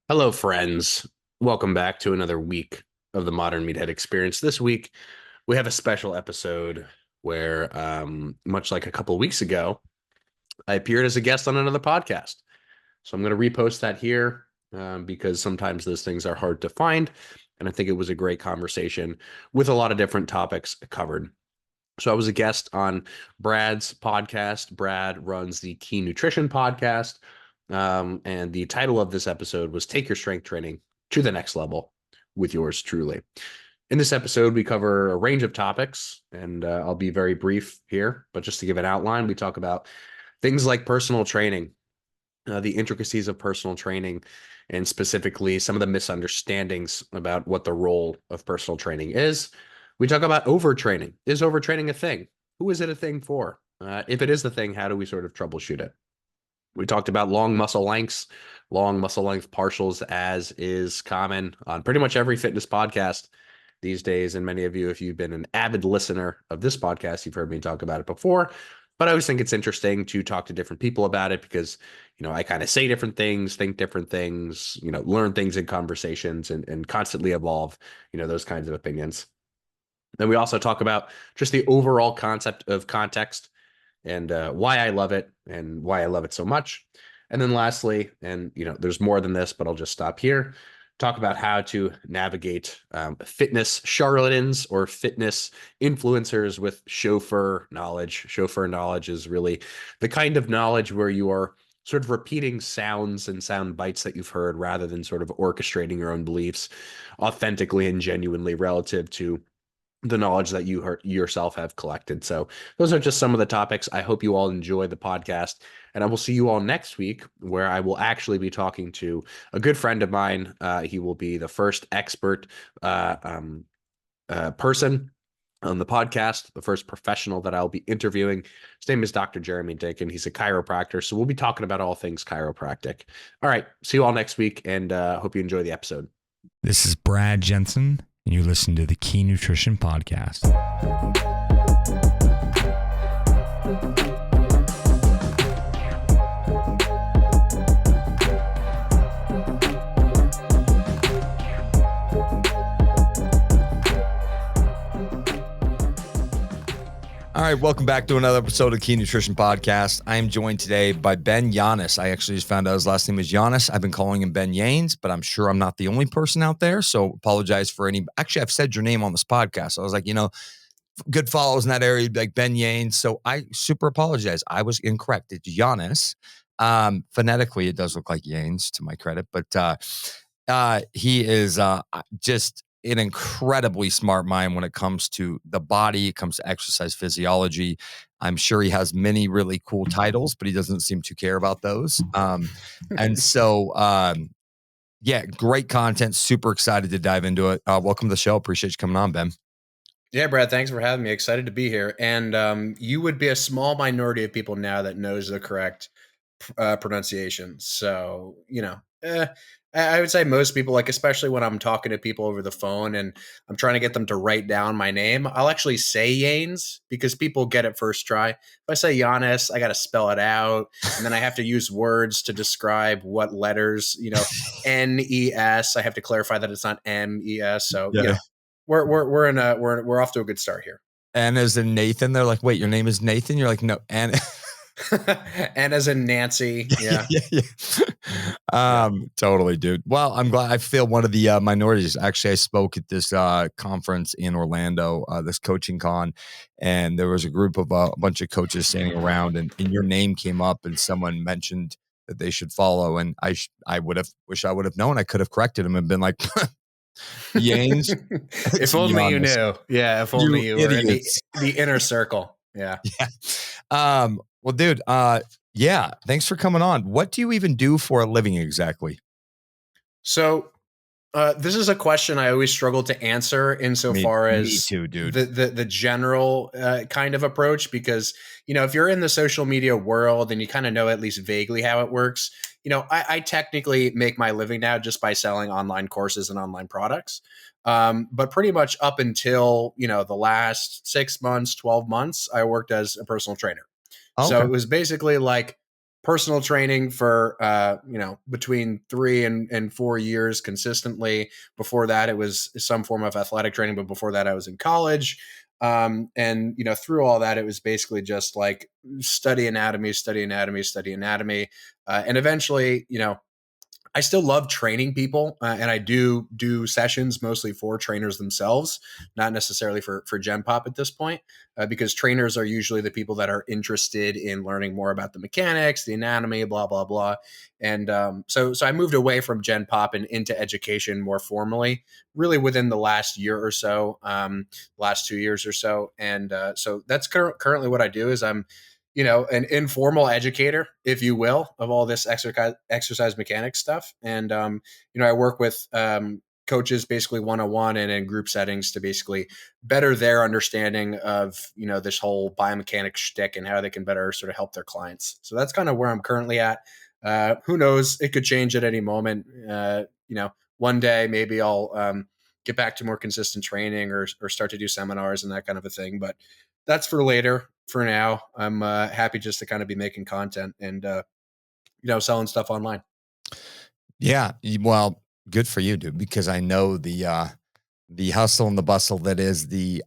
Hello, friends. Welcome back to another week of the Modern Meathead Experience. This week, we have a special episode where, much like a couple of weeks ago, I appeared as a guest on another podcast. So I'm going to repost that here because sometimes those things are hard to find. And I think it was a great conversation with a lot of different topics covered. So I was a guest on Brad's podcast. Brad runs the Key Nutrition podcast. And the title of this episode was Take Your Strength Training to the Next Level with yours truly. In this episode, we cover a range of topics, and I'll be very brief here, but just to give an outline, we talk about things like personal training, the intricacies of personal training, and specifically some of the misunderstandings about what the role of personal training is. We talk about overtraining. Is overtraining a thing? Who is it a thing for? If it is the thing, how do we sort of troubleshoot it? We talked about long muscle lengths, long muscle length partials, as is common on pretty much every fitness podcast these days. And many of you, if you've been an avid listener of this podcast, you've heard me talk about it before. But I always think it's interesting to talk to different people about it because, I kind of say different things, think different things, learn things in conversations and constantly evolve, those kinds of opinions. Then we also talk about just the overall concept of context and why I love it and why I love it so much. And then lastly, and there's more than this, but I'll just stop here. Talk about how to navigate fitness charlatans or fitness influencers with chauffeur knowledge. Chauffeur knowledge is really the kind of knowledge where you are sort of repeating sounds and sound bites that you've heard rather than sort of orchestrating your own beliefs authentically and genuinely relative to the knowledge that you yourself have collected. So those are just some of the topics. I hope you all enjoy the podcast, and I will see you all next week, where I will actually be talking to a good friend of mine. He will be the first expert person on the podcast, the first professional that I'll be interviewing. His name is Dr. Jeremy Dinkin. He's a chiropractor, so we'll be talking about all things chiropractic. All right, see you all next week, and hope you enjoy the episode. This is Brad Jensen, and you listen to the Key Nutrition Podcast. All right, welcome back to another episode of the Key Nutrition Podcast. I am joined today by Ben Yanis. I actually just found out his last name is Yanis. I've been calling him Ben Yanes, but I'm sure I'm not the only person out there, so apologize for any. Actually, I've said your name on this podcast. I was like, good follows in that area, like Ben Yanes. So I super apologize. I was incorrect. It's Yanis. Phonetically, it does look like Yanes, to my credit, but he is just an incredibly smart mind when it comes to the body, it comes to exercise physiology. I'm sure he has many really cool titles, but he doesn't seem to care about those. And so, yeah, great content. Super excited to dive into it. Welcome to the show. Appreciate you coming on, Ben. Yeah, Brad, thanks for having me. Excited to be here. And you would be a small minority of people now that knows the correct pronunciation. So, I would say most people, like, especially when I'm talking to people over the phone and I'm trying to get them to write down my name, I'll actually say Yanes because people get it first try. If I say Giannis, I got to spell it out. And then I have to use words to describe what letters, N-E-S. I have to clarify that it's not M-E-S. So, Yeah. we're off to a good start here. And as in Nathan, they're like, wait, your name is Nathan? You're like, no. And and as in Nancy. Yeah. Totally, dude. Well, I'm glad. I feel one of the minorities. Actually, I spoke at this conference in Orlando, this coaching con, and there was a group of a bunch of coaches standing around, and your name came up, and someone mentioned that they should follow, and I would have known. I could have corrected him and been like, Yanes. If only you knew. Yeah, if only you were in the inner circle. Yeah. Yeah. Well, dude, yeah, thanks for coming on. What do you even do for a living exactly? So this is a question I always struggle to answer insofar as me too, dude. the general kind of approach, because, if you're in the social media world and you kind of know at least vaguely how it works, I technically make my living now just by selling online courses and online products. But pretty much up until, the last 6 months, 12 months, I worked as a personal trainer. Okay. So it was basically like personal training for between 3 and 4 years consistently. Before that, it was some form of athletic training, but before that, I was in college. And through all that, it was basically just like study anatomy, study anatomy, study anatomy, and eventually, I still love training people, and I do sessions mostly for trainers themselves, not necessarily for Gen Pop at this point, because trainers are usually the people that are interested in learning more about the mechanics, the anatomy, blah blah blah. And so I moved away from Gen Pop and into education more formally, really within the last year or so, last 2 years or so. And so that's currently what I do. Is I'm an informal educator, if you will, of all this exercise mechanics stuff. And, I work with coaches basically one-on-one and in group settings to basically better their understanding of, this whole biomechanics shtick and how they can better sort of help their clients. So that's kind of where I'm currently at. Who knows? It could change at any moment. One day maybe I'll get back to more consistent training or start to do seminars and that kind of a thing. But that's for later. For now, I'm happy just to kind of be making content and selling stuff online. Yeah, well, good for you, dude. Because I know the hustle and the bustle that is the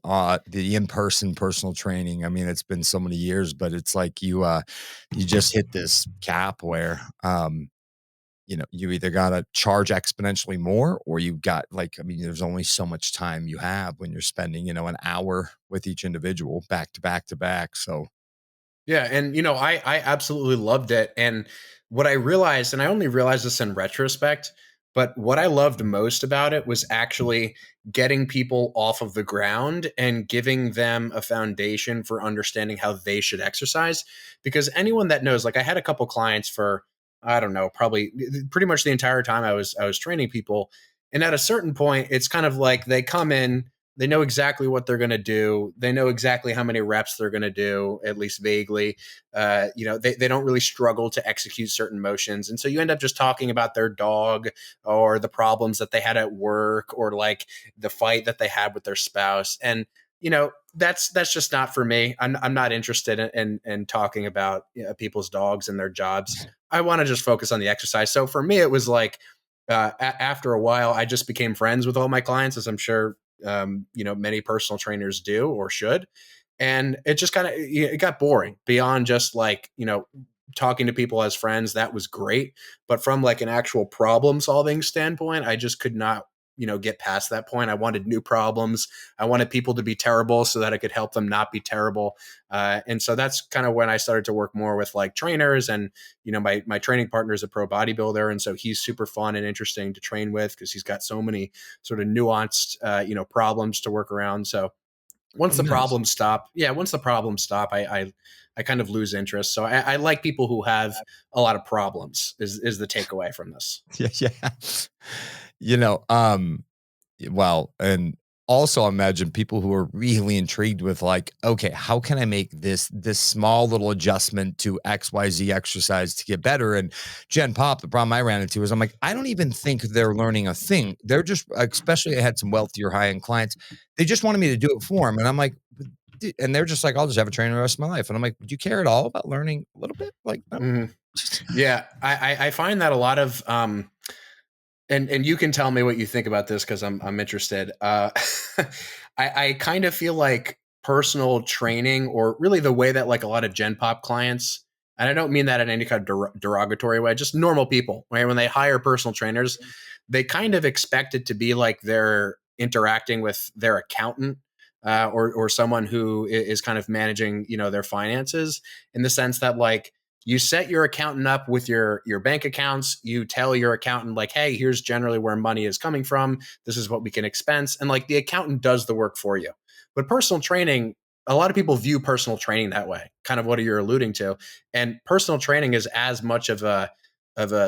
in-person personal training. I mean, it's been so many years, but it's like you just hit this cap where you either got to charge exponentially more or you got I mean, there's only so much time you have when you're spending, an hour with each individual back to back to back. So, Yeah, and I absolutely loved it. And what I realized, and I only realized this in retrospect, but what I loved most about it was actually getting people off of the ground and giving them a foundation for understanding how they should exercise. Because anyone that knows, like I had a couple clients for, I don't know, probably pretty much the entire time I was training people. And at a certain point, it's kind of like they come in, they know exactly what they're going to do. They know exactly how many reps they're going to do, at least vaguely. They don't really struggle to execute certain motions. And so you end up just talking about their dog or the problems that they had at work or like the fight that they had with their spouse. And, that's just not for me. I'm not interested in talking about people's dogs and their jobs. I want to just focus on the exercise. So for me, it was like, after a while, I just became friends with all my clients, as I'm sure many personal trainers do or should. And it just kind of it got boring beyond just like talking to people as friends. That was great, but from like an actual problem solving standpoint, I just could not get past that point. I wanted new problems. I wanted people to be terrible so that I could help them not be terrible. And so that's kind of when I started to work more with like trainers. And my training partner is a pro bodybuilder, and so he's super fun and interesting to train with because he's got so many sort of nuanced problems to work around. So once the nice. problems stop, I kind of lose interest. So I like people who have a lot of problems is the takeaway from this. Yeah, yeah. You know, well, and also imagine people who are really intrigued with like, okay, how can I make this small little adjustment to XYZ exercise to get better? And Gen Pop, the problem I ran into is I'm like, I don't even think they're learning a thing. They're just, especially I had some wealthier high-end clients, they just wanted me to do it for them. And I'm like, and they're just like, I'll just have a trainer the rest of my life. And I'm like, do you care at all about learning a little bit? Like, no. Mhm. Yeah, I find that a lot of and you can tell me what you think about this because I'm interested. I kind of feel like personal training, or really the way that like a lot of Gen Pop clients, and I don't mean that in any kind of derogatory way, just normal people, right? When they hire personal trainers, they kind of expect it to be like they're interacting with their accountant. Or someone who is kind of managing, their finances, in the sense that like you set your accountant up with your bank accounts. You tell your accountant like, hey, here's generally where money is coming from. This is what we can expense. And like the accountant does the work for you. But personal training, a lot of people view personal training that way, kind of what you're alluding to. And personal training is as much of a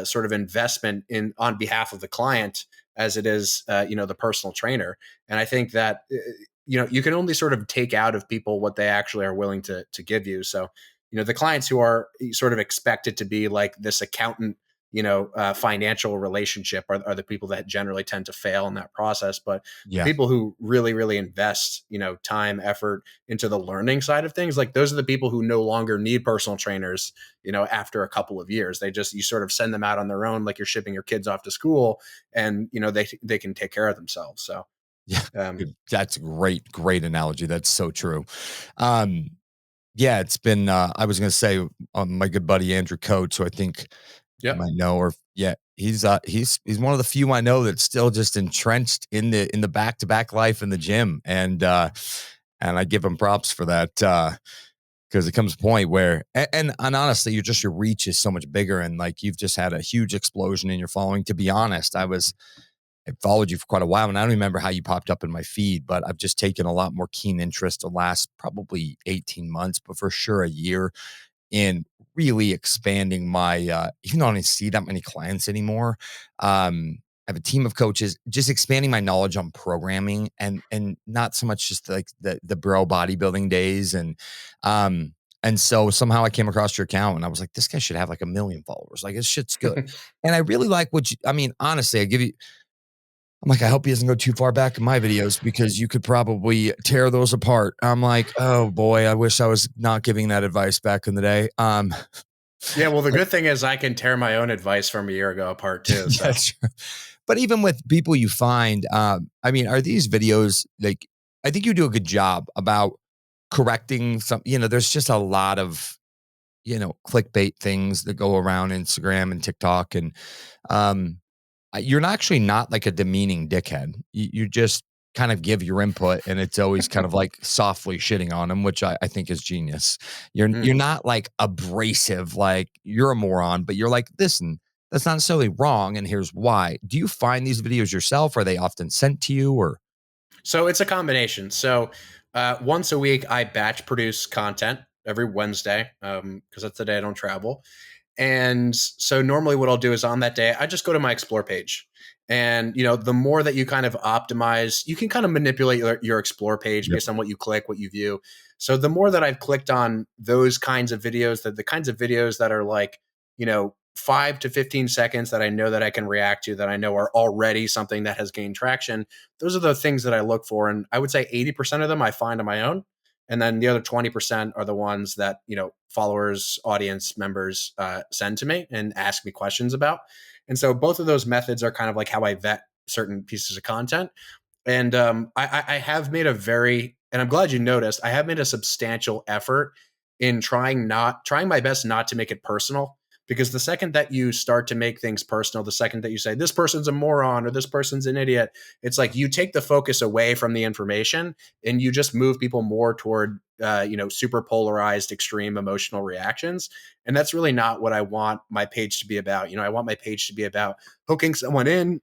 sort of investment in on behalf of the client as it is, the personal trainer. And I think that, you can only sort of take out of people what they actually are willing to give you. So, the clients who are sort of expected to be like this accountant financial relationship are the people that generally tend to fail in that process. But the Yeah. people who really, really invest, time, effort into the learning side of things, like those are the people who no longer need personal trainers, after a couple of years. You sort of send them out on their own, like you're shipping your kids off to school, and, they can take care of themselves. So, Yeah. um, That's a great analogy. That's so true. Um, yeah, it's been, I was going to say, my good buddy, Andrew Coates, who I think you yep. might know, or yeah, he's one of the few I know that's still just entrenched in the back-to-back life in the gym. And I give him props for that. Because it comes a point where, and honestly, your reach is so much bigger, and like you've just had a huge explosion in your following. To be honest, I followed you for quite a while, and I don't remember how you popped up in my feed, but I've just taken a lot more keen interest the last probably 18 months, but for sure a year, in really expanding my, even though I don't see that many clients anymore. I have a team of coaches, just expanding my knowledge on programming, and not so much just like the bro bodybuilding days. And so somehow I came across your account and I was like, this guy should have like 1 million followers. Like, this shit's good. And I really like I mean, honestly, I'm like, I hope he doesn't go too far back in my videos because you could probably tear those apart. I'm like, oh boy, I wish I was not giving that advice back in the day. Yeah, well, the good thing is I can tear my own advice from a year ago apart too. Yeah, So sure. But even with people you find, I mean, are these videos like, I think you do a good job about correcting some, there's just a lot of, clickbait things that go around Instagram and TikTok. And um, you're not actually not like a demeaning dickhead. You just kind of give your input, and it's always kind of like softly shitting on them, which I think is genius. You're mm. not like abrasive, like you're a moron, but you're like, listen, that's not necessarily wrong, and here's why. Do you find these videos yourself? Are they often sent to you, or So it's a combination. So once a week, I batch produce content every Wednesday because that's the day I don't travel. And so normally what I'll do is on that day, I just go to my explore page. And, the more that you kind of optimize, you can kind of manipulate your explore page Yep. based on what you click, what you view. So the more that I've clicked on those kinds of videos, the kinds of videos that are like, 5 to 15 seconds that I know that I can react to, that I know are already something that has gained traction, those are the things that I look for. And I would say 80% of them I find on my own. And then the other 20% are the ones that, followers, audience members send to me and ask me questions about. And so both of those methods are kind of like how I vet certain pieces of content. And I have made and I'm glad you noticed, I have made a substantial effort in trying my best not to make it personal. Because the second that you start to make things personal, the second that you say, this person's a moron or this person's an idiot, it's like you take the focus away from the information and you just move people more toward, super polarized, extreme emotional reactions. And that's really not what I want my page to be about. I want my page to be about hooking someone in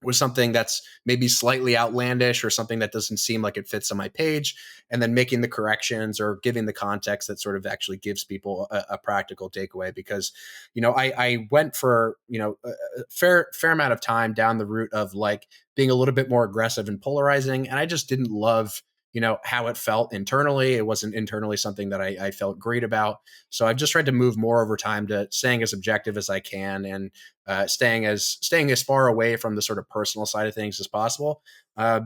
with something that's maybe slightly outlandish or something that doesn't seem like it fits on my page, and then making the corrections or giving the context that sort of actually gives people a practical takeaway. Because I went for a fair amount of time down the route of like being a little bit more aggressive and polarizing, and I just didn't love how it felt internally. It wasn't internally something that I felt great about. So I've just tried to move more over time to staying as objective as I can, and staying as far away from the sort of personal side of things as possible,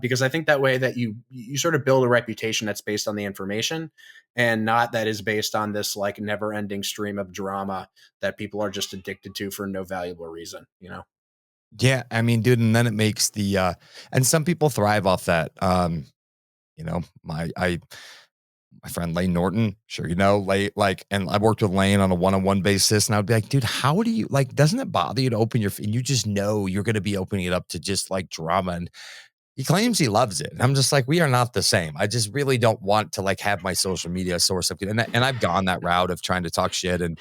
because I think that way that you sort of build a reputation that's based on the information, and not that is based on this like never ending stream of drama that people are just addicted to for no valuable reason. yeah, I mean, dude, and then it makes and some people thrive off that. My friend Lane Norton, sure, Lane, like, and I worked with Lane on a one-on-one basis, and I'd be like, dude, how do you like? Doesn't it bother you to open and you just know you're going to be opening it up to just like drama? And he claims he loves it. And I'm just like, we are not the same. I just really don't want to like have my social media source of, and I've gone that route of trying to talk shit, and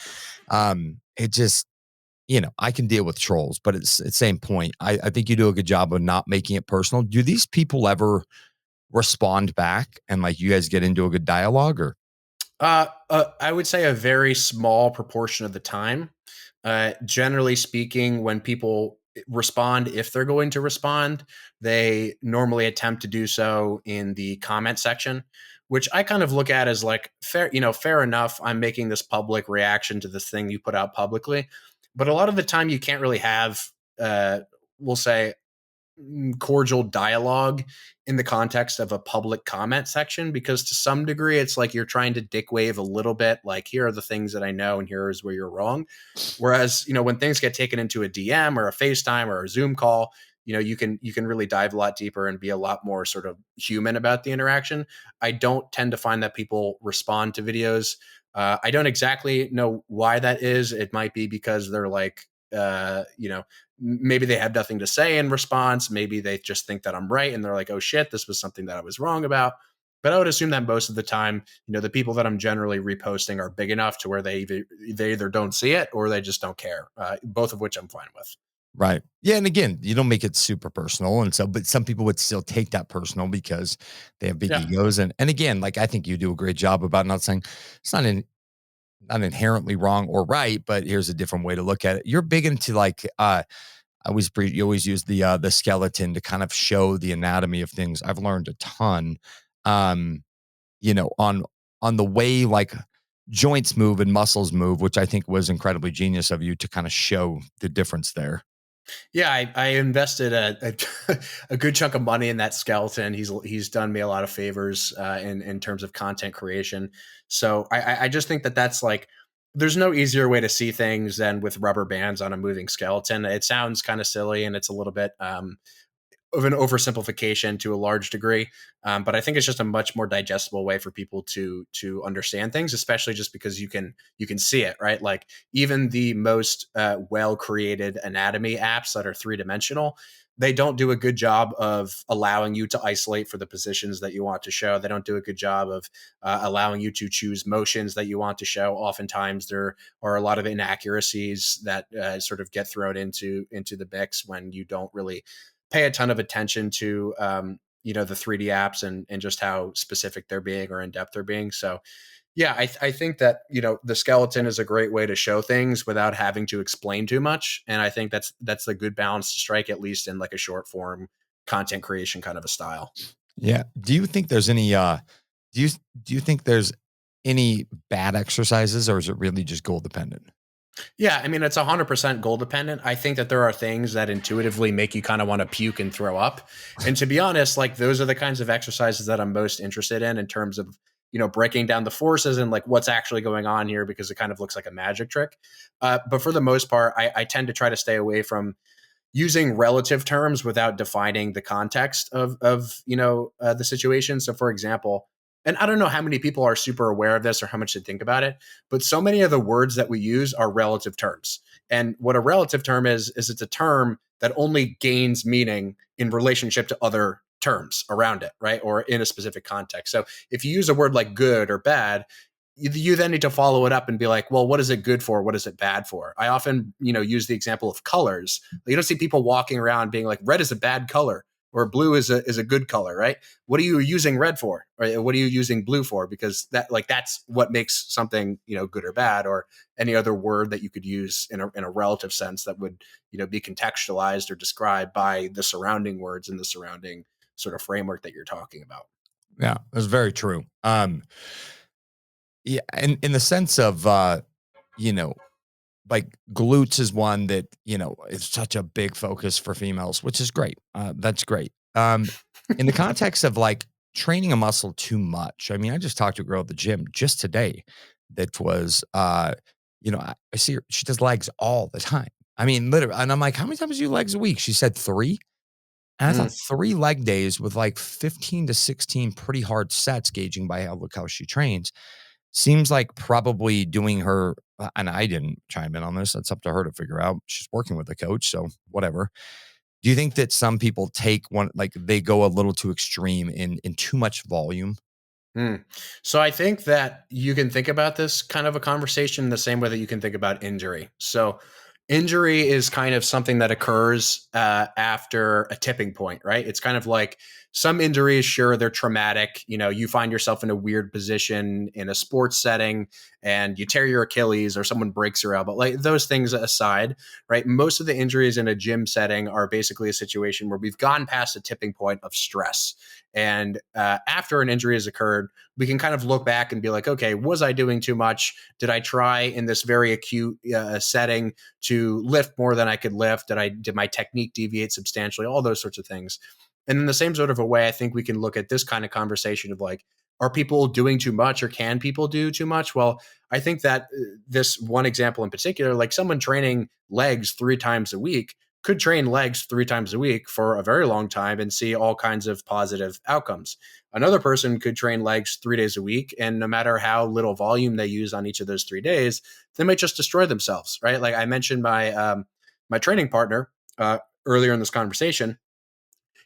it just, I can deal with trolls, but it's the same point. I think you do a good job of not making it personal. Do these people ever respond back and like you guys get into a good dialogue, or? I would say a very small proportion of the time. Generally speaking, when people respond, if they're going to respond, they normally attempt to do so in the comment section, which I kind of look at as like fair enough. I'm making this public reaction to this thing you put out publicly. but a lot of the time you can't really have, we'll say, cordial dialogue in the context of a public comment section, because to some degree it's like you're trying to dick wave a little bit, like, here are the things that I know and here is where you're wrong. Whereas, when things get taken into a DM or a FaceTime or a Zoom call, you can really dive a lot deeper and be a lot more sort of human about the interaction. I don't tend to find that people respond to videos. I don't exactly know why that is. It might be because they're like, maybe they have nothing to say in response. Maybe they just think that I'm right and they're like, oh shit, this was something that I was wrong about. But I would assume that most of the time, the people that I'm generally reposting are big enough to where they either don't see it or they just don't care. Both of which I'm fine with. Right. Yeah. And again, you don't make it super personal. And so, but some people would still take that personal because they have big Yeah. egos. And again, like, I think you do a great job about not saying it's not inherently wrong or right, but here's a different way to look at it. You're big into like, you always use the skeleton to kind of show the anatomy of things. I've learned a ton, um, on the way like joints move and muscles move, which I think was incredibly genius of you to kind of show the difference there. Yeah, I invested a good chunk of money in that skeleton. He's done me a lot of favors in terms of content creation. So I just think that that's like, there's no easier way to see things than with rubber bands on a moving skeleton. It sounds kind of silly and it's a little bit of an oversimplification to a large degree, but I think it's just a much more digestible way for people to understand things, especially just because you can see it, right? Like, even the most well created anatomy apps that are 3-dimensional, they don't do a good job of allowing you to isolate for the positions that you want to show. They don't do a good job of allowing you to choose motions that you want to show. Oftentimes, there are a lot of inaccuracies that sort of get thrown into the mix when you don't really pay a ton of attention to the 3D apps and just how specific they're being or in depth they're being. So yeah, I think that the skeleton is a great way to show things without having to explain too much, and I think that's a good balance to strike, at least in like a short form content creation kind of a style. Yeah. Do you think there's any do you do you think there's any bad exercises, or is it really just goal dependent? Yeah, I mean, it's 100% goal dependent. I think that there are things that intuitively make you kind of want to puke and throw up. And to be honest, like, those are the kinds of exercises that I'm most interested in terms of, breaking down the forces and like what's actually going on here, because it kind of looks like a magic trick. But for the most part, I tend to try to stay away from using relative terms without defining the context of the situation. So, for example, and I don't know how many people are super aware of this or how much they think about it, but so many of the words that we use are relative terms. And what a relative term is it's a term that only gains meaning in relationship to other terms around it, right? Or in a specific context. So if you use a word like good or bad, you then need to follow it up and be like, well, what is it good for? What is it bad for? I often, use the example of colors. You don't see people walking around being like, red is a bad color or blue is a good color, right? What are you using red for? Or what are you using blue for? Because that's what makes something, good or bad, or any other word that you could use in a relative sense that would, be contextualized or described by the surrounding words and the surrounding sort of framework that you're talking about. Yeah, that's very true. Yeah, in the sense of you know, like glutes is one that, is such a big focus for females, which is great. That's great. In the context of like training a muscle too much. I mean, I just talked to a girl at the gym just today that was I see her, she does legs all the time. I mean, literally, and I'm like, how many times do you legs a week? She said 3. And I thought 3 leg days with like 15 to 16 pretty hard sets, gauging by how she trains. Seems like probably doing her, and I didn't chime in on this. That's up to her to figure out. She's working with a coach, so whatever. Do you think that some people take one, like they go a little too extreme in too much volume? Hmm. So I think that you can think about this kind of a conversation the same way that you can think about injury. So injury is kind of something that occurs after a tipping point, right? It's kind of like some injuries, sure, they're traumatic. You find yourself in a weird position in a sports setting and you tear your Achilles or someone breaks your elbow. Like those things aside, right? Most of the injuries in a gym setting are basically a situation where we've gone past a tipping point of stress. And after an injury has occurred, we can kind of look back and be like, okay, was I doing too much? Did I try in this very acute setting to lift more than I could lift? Did my technique deviate substantially? All those sorts of things. And in the same sort of a way, I think we can look at this kind of conversation of like, are people doing too much or can people do too much? Well, I think that this one example in particular, like someone training legs 3 times a week could train legs 3 times a week for a very long time and see all kinds of positive outcomes. Another person could train legs 3 days a week, and no matter how little volume they use on each of those 3 days, they might just destroy themselves, right? Like I mentioned my training partner earlier in this conversation.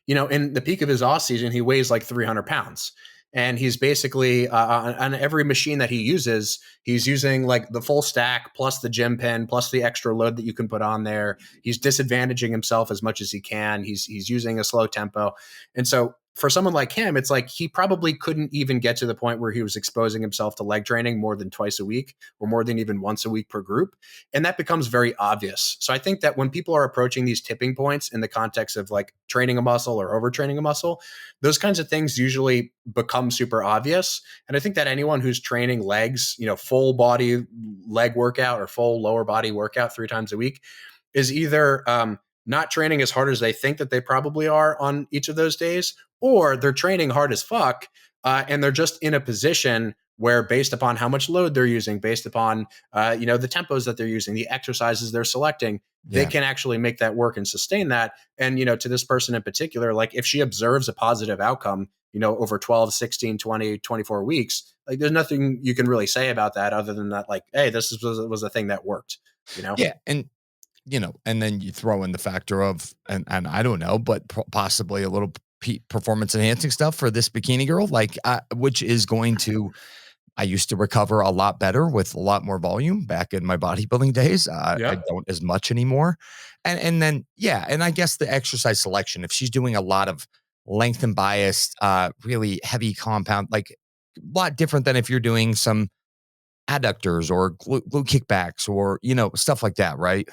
In the peak of his off season, he weighs like 300 pounds. And he's basically on every machine that he uses, he's using like the full stack plus the gym pin plus the extra load that you can put on there. He's disadvantaging himself as much as he can. He's using a slow tempo. And so for someone like him, it's like he probably couldn't even get to the point where he was exposing himself to leg training more than twice a week or more than even once a week per group. And that becomes very obvious. So I think that when people are approaching these tipping points in the context of like training a muscle or overtraining a muscle, those kinds of things usually become super obvious. And I think that anyone who's training legs, full body leg workout or full lower body workout 3 times a week is either not training as hard as they think that they probably are on each of those days, or they're training hard as fuck and they're just in a position where based upon how much load they're using, based upon the tempos that they're using, the exercises they're selecting, they can actually make that work and sustain that. And to this person in particular, like if she observes a positive outcome over 12, 16, 20, 24 weeks, like there's nothing you can really say about that other than that, like, hey, this was a thing that worked. Yeah. And then you throw in the factor of, and I don't know, but possibly a little performance enhancing stuff for this bikini girl, like, which is going to, I used to recover a lot better with a lot more volume back in my bodybuilding days. I don't as much anymore. And then, yeah. And I guess the exercise selection, if she's doing a lot of length and biased, really heavy compound, like a lot different than if you're doing some adductors or glute kickbacks or, stuff like that. Right.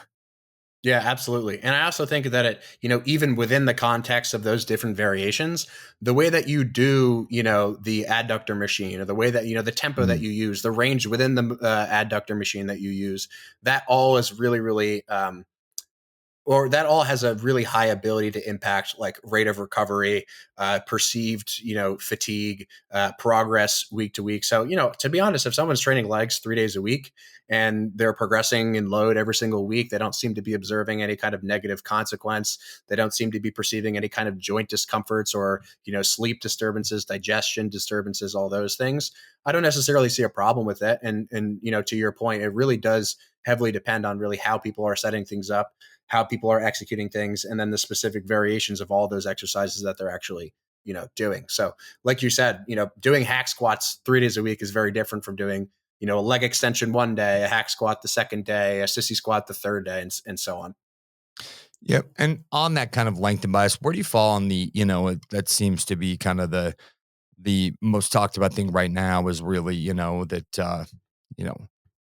Yeah, absolutely. And I also think that even within the context of those different variations, the way that you do, the adductor machine or the way that, the tempo that you use, the range within the adductor machine that you use, that all is really, really, or that all has a really high ability to impact like rate of recovery, perceived, fatigue, progress week to week. So, to be honest, if someone's training legs 3 days a week and they're progressing in load every single week, they don't seem to be observing any kind of negative consequence. They don't seem to be perceiving any kind of joint discomforts or, sleep disturbances, digestion disturbances, all those things. I don't necessarily see a problem with it. And, to your point, it really does heavily depend on really how people are setting things up, how people are executing things, and then the specific variations of all those exercises that they're actually, doing. So like you said, doing hack squats 3 days a week is very different from doing, a leg extension one day, a hack squat the second day, a sissy squat the third day, and so on. Yep. And on that kind of length and bias, where do you fall on the, that seems to be kind of the most talked about thing right now is really, you know,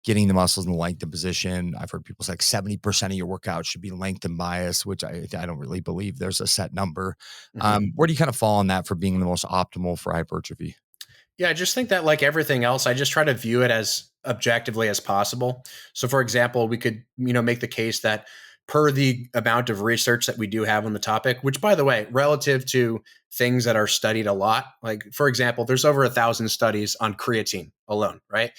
getting the muscles in the length and position. I've heard people say like 70% of your workout should be length and bias, which I don't really believe there's a set number. Where do you kind of fall on that for being the most optimal for hypertrophy? Yeah, I just think that like everything else, I just try to view it as objectively as possible. So for example, we could, make the case that per the amount of research that we do have on the topic, which by the way, relative to things that are studied a lot, like for example, there's over 1,000 studies on creatine alone, right?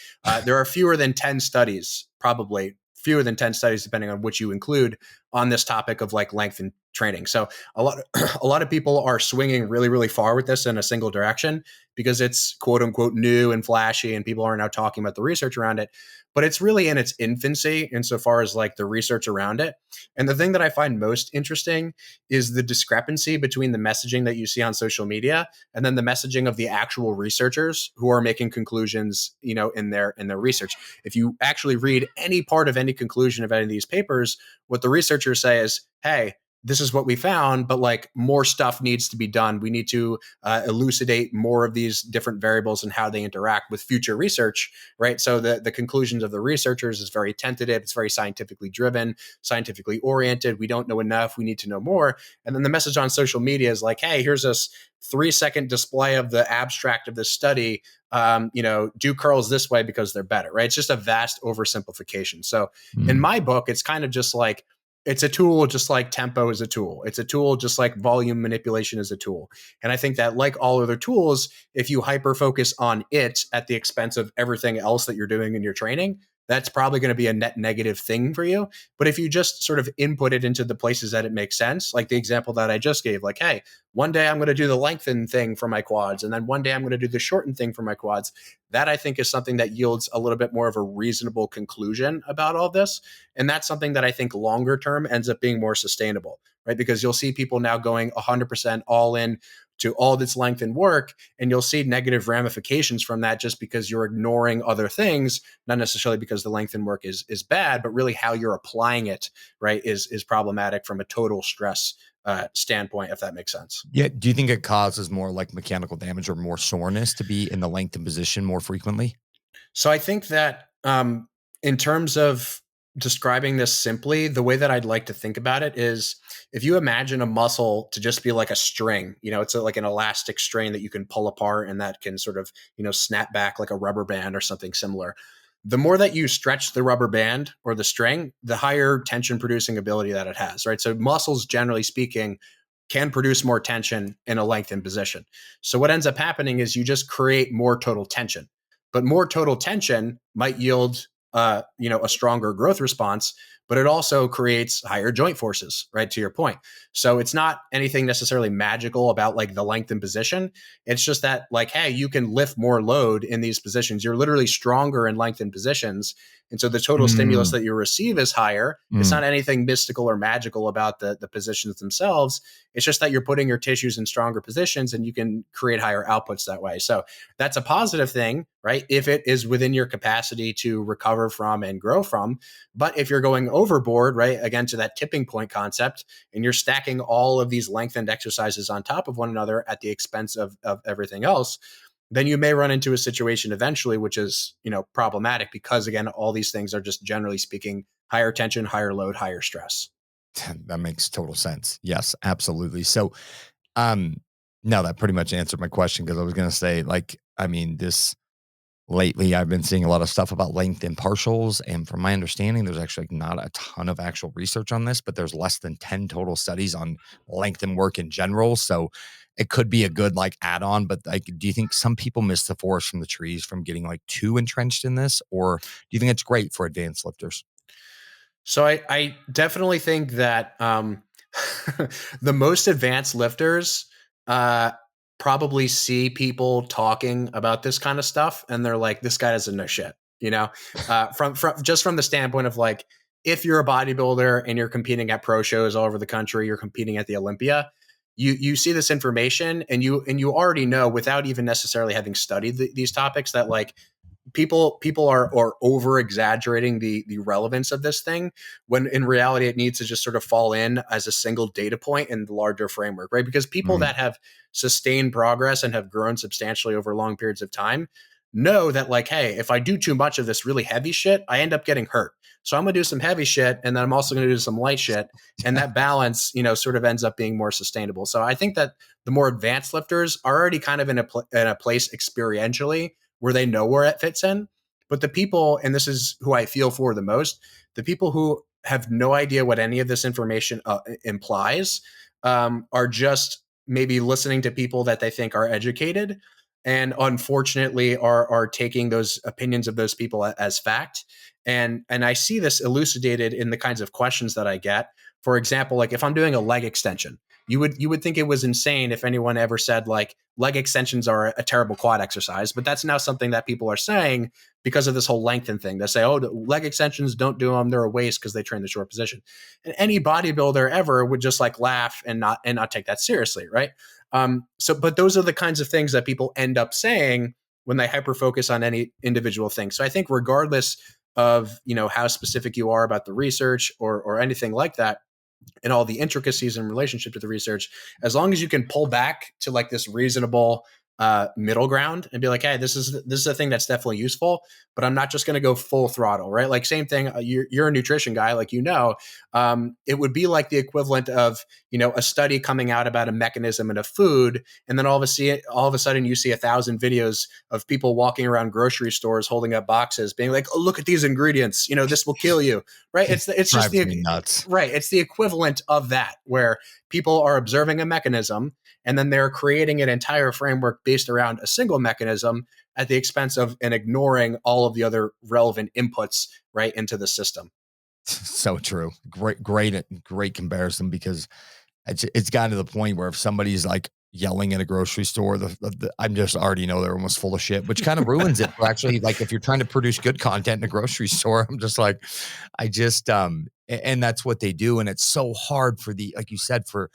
There are fewer than 10 studies, probably fewer than 10 studies, depending on which you include on this topic of like length and training. So a lot, a lot of people are swinging really, really far with this in a single direction because it's quote unquote new and flashy and people are now talking about the research around it, but it's really in its infancy insofar as like the research around it. And the thing that I find most interesting is the discrepancy between the messaging that you see on social media and then the messaging of the actual researchers who are making conclusions, in their research. If you actually read any part of any conclusion of any of these papers, what the researchers say is, hey, this is what we found, but like more stuff needs to be done. We need to elucidate more of these different variables and how they interact with future research, right? So the conclusions of the researchers is very tentative. It's very scientifically driven, scientifically oriented. We don't know enough. We need to know more. And then the message on social media is like, hey, here's this 3-second display of the abstract of this study. Do curls this way because they're better, right? It's just a vast oversimplification. So in my book, it's kind of just like, it's a tool just like tempo is a tool. It's a tool just like volume manipulation is a tool. And I think that, like all other tools, if you hyper focus on it at the expense of everything else that you're doing in your training, that's probably going to be a net negative thing for you. But if you just sort of input it into the places that it makes sense, like the example that I just gave, like, hey, one day I'm going to do the lengthened thing for my quads, and then one day I'm going to do the shortened thing for my quads. That I think is something that yields a little bit more of a reasonable conclusion about all this. And that's something that I think longer term ends up being more sustainable, right? Because you'll see people now going 100% all in to all this lengthened work, and you'll see negative ramifications from that just because you're ignoring other things, not necessarily because the lengthened work is bad, but really how you're applying it, right, is problematic from a total stress standpoint, if that makes sense. Yeah. Do you think it causes more like mechanical damage or more soreness to be in the lengthened position more frequently? So I think that in terms of describing this simply, the way that I'd like to think about it is, if you imagine a muscle to just be like a string, it's like an elastic string that you can pull apart and that can sort of, snap back like a rubber band or something similar. The more that you stretch the rubber band or the string, the higher tension producing ability that it has, right? So muscles, generally speaking, can produce more tension in a lengthened position. So what ends up happening is you just create more total tension, but more total tension might yield a stronger growth response, but it also creates higher joint forces, right? To your point. So it's not anything necessarily magical about like the lengthened position. It's just that, like, hey, you can lift more load in these positions. You're literally stronger in lengthened positions. And so the total stimulus that you receive is higher. It's not anything mystical or magical about the positions themselves. It's just that you're putting your tissues in stronger positions and you can create higher outputs that way. So that's a positive thing, right? If it is within your capacity to recover from and grow from. But if you're going overboard, right, again, to that tipping point concept, and you're stacking all of these lengthened exercises on top of one another at the expense of everything else, then you may run into a situation eventually, which is, problematic because, again, all these things are just, generally speaking, higher tension, higher load, higher stress. That makes total sense. Yes, absolutely. So, no, that pretty much answered my question, because I was going to say, like, I mean, this lately I've been seeing a lot of stuff about lengthened partials. And from my understanding, there's actually not a ton of actual research on this, but there's less than 10 total studies on lengthened work in general. So it could be a good like add-on, but like, do you think some people miss the forest from the trees from getting like too entrenched in this? Or do you think it's great for advanced lifters? So I definitely think that the most advanced lifters probably see people talking about this kind of stuff, and they're like, "This guy doesn't know shit," from the standpoint of like, if you're a bodybuilder and you're competing at pro shows all over the country, you're competing at the Olympia. You see this information and you already know, without even necessarily having studied these topics, that like people are over exaggerating the relevance of this thing, when in reality it needs to just sort of fall in as a single data point in the larger framework, right? Because people that have sustained progress and have grown substantially over long periods of time know that, like, hey, if I do too much of this really heavy shit, I end up getting hurt. So I'm going to do some heavy shit, and then I'm also going to do some light shit. And that balance, sort of ends up being more sustainable. So I think that the more advanced lifters are already kind of in a place experientially where they know where it fits in. But the people, and this is who I feel for the most, the people who have no idea what any of this information implies, are just maybe listening to people that they think are educated, and unfortunately are taking those opinions of those people as fact. And I see this elucidated in the kinds of questions that I get. For example, like if I'm doing a leg extension, you would think it was insane if anyone ever said like leg extensions are a terrible quad exercise, but that's now something that people are saying because of this whole lengthen thing. They say, oh, leg extensions, don't do them, they're a waste because they train the short position. And any bodybuilder ever would just like laugh and not take that seriously, right? But those are the kinds of things that people end up saying when they hyper focus on any individual thing. So I think regardless of how specific you are about the research or anything like that, and all the intricacies in relationship to the research, as long as you can pull back to like this reasonable middle ground and be like, hey, this is a thing that's definitely useful, but I'm not just going to go full throttle, right? Like same thing. You're a nutrition guy, like it would be like the equivalent of a study coming out about a mechanism in a food, and then all of a sudden you see 1,000 videos of people walking around grocery stores holding up boxes, being like, oh, look at these ingredients, this will kill you, right? It's just Drives me nuts. right. It's the equivalent of that, where people are observing a mechanism and then they're creating an entire framework based around a single mechanism at the expense of and ignoring all of the other relevant inputs right into the system. So true. Great comparison, because it's gotten to the point where if somebody's like yelling at a grocery store, I'm just already know they're almost full of shit, which kind of ruins it. Actually, like if you're trying to produce good content in a grocery store, I'm just like, and that's what they do. And it's so hard for like you said, for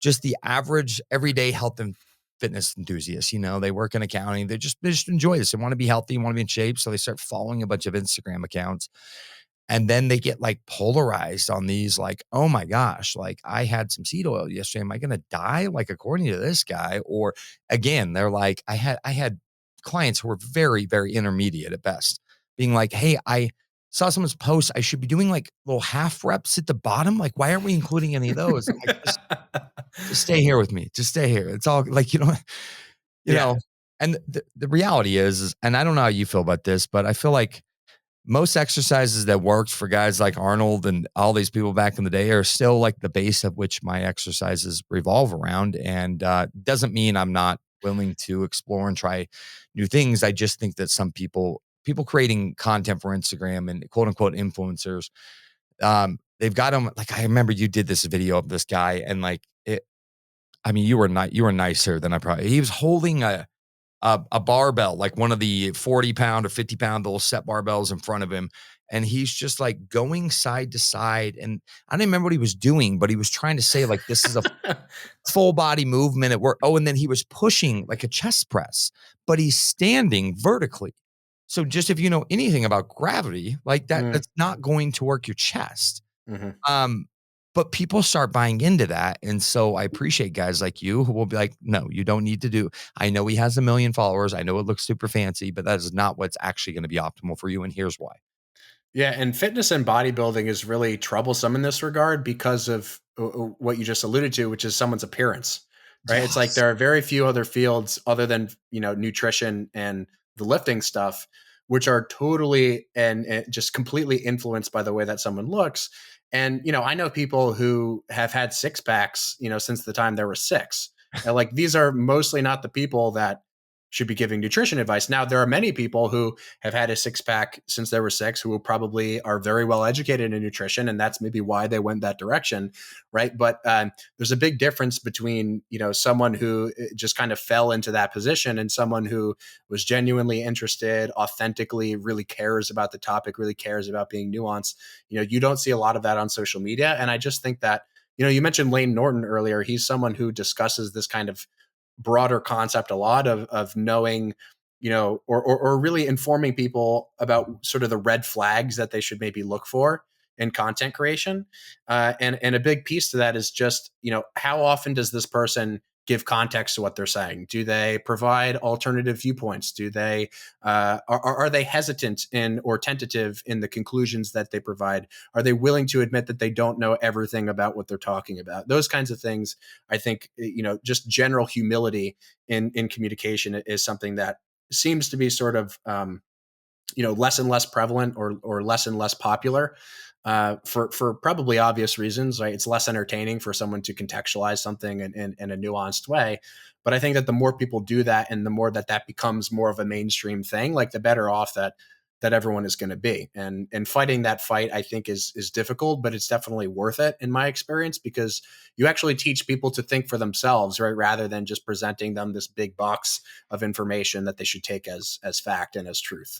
just the average everyday health and fitness enthusiasts. They work in accounting. They just enjoy this. They want to be healthy, want to be in shape. So they start following a bunch of Instagram accounts. And then they get like polarized on these, like, oh my gosh, like I had some seed oil yesterday. Am I going to die? Like, according to this guy? Or again, they're like, I had clients who were very, very intermediate at best, being like, hey, I saw someone's post. I should be doing like little half reps at the bottom. Like, why aren't we including any of those? I'm like, just stay here with me. Just stay here. It's all like, you know, and the reality is, and I don't know how you feel about this, but I feel like most exercises that worked for guys like Arnold and all these people back in the day are still like the base of which my exercises revolve around. And doesn't mean I'm not willing to explore and try new things. I just think that some people creating content for Instagram and quote unquote influencers, they've got them. Like, I remember you did this video of this guy, and like you were nicer than he was holding a barbell, like one of the 40-pound or 50-pound little set barbells in front of him. And he's just like going side to side. And I don't remember what he was doing, but he was trying to say like, this is a full body movement at work. Oh, and then he was pushing like a chest press, but he's standing vertically. So just if you know anything about gravity, like that's not going to work your chest. Mm-hmm. But people start buying into that. And so I appreciate guys like you who will be like, no, you don't need to do. I know he has 1 million followers. I know it looks super fancy, but that is not what's actually going to be optimal for you. And here's why. Yeah. And fitness and bodybuilding is really troublesome in this regard because of what you just alluded to, which is someone's appearance, right? Yes. It's like there are very few other fields other than, nutrition and the lifting stuff, which are totally and just completely influenced by the way that someone looks. And, I know people who have had six packs, since the time there were six. And like, these are mostly not the people that should be giving nutrition advice. Now, there are many people who have had a six pack since there were six who probably are very well educated in nutrition. And that's maybe why they went that direction. Right. But there's a big difference between, someone who just kind of fell into that position and someone who was genuinely interested, authentically, really cares about the topic, really cares about being nuanced. You don't see a lot of that on social media. And I just think that, you mentioned Lane Norton earlier. He's someone who discusses this kind of broader concept a lot of knowing, or really informing people about sort of the red flags that they should maybe look for in content creation. And a big piece to that is just, how often does this person give context to what they're saying? Do they provide alternative viewpoints? Do they are they hesitant in or tentative in the conclusions that they provide? Are they willing to admit that they don't know everything about what they're talking about? Those kinds of things, I think, just general humility in communication is something that seems to be sort of less and less prevalent or less and less popular. For probably obvious reasons, right? It's less entertaining for someone to contextualize something in a nuanced way. But I think that the more people do that and the more that becomes more of a mainstream thing, like the better off that everyone is going to be. And fighting that fight, I think, is difficult, but it's definitely worth it in my experience, because you actually teach people to think for themselves, right? Rather than just presenting them this big box of information that they should take as fact and as truth.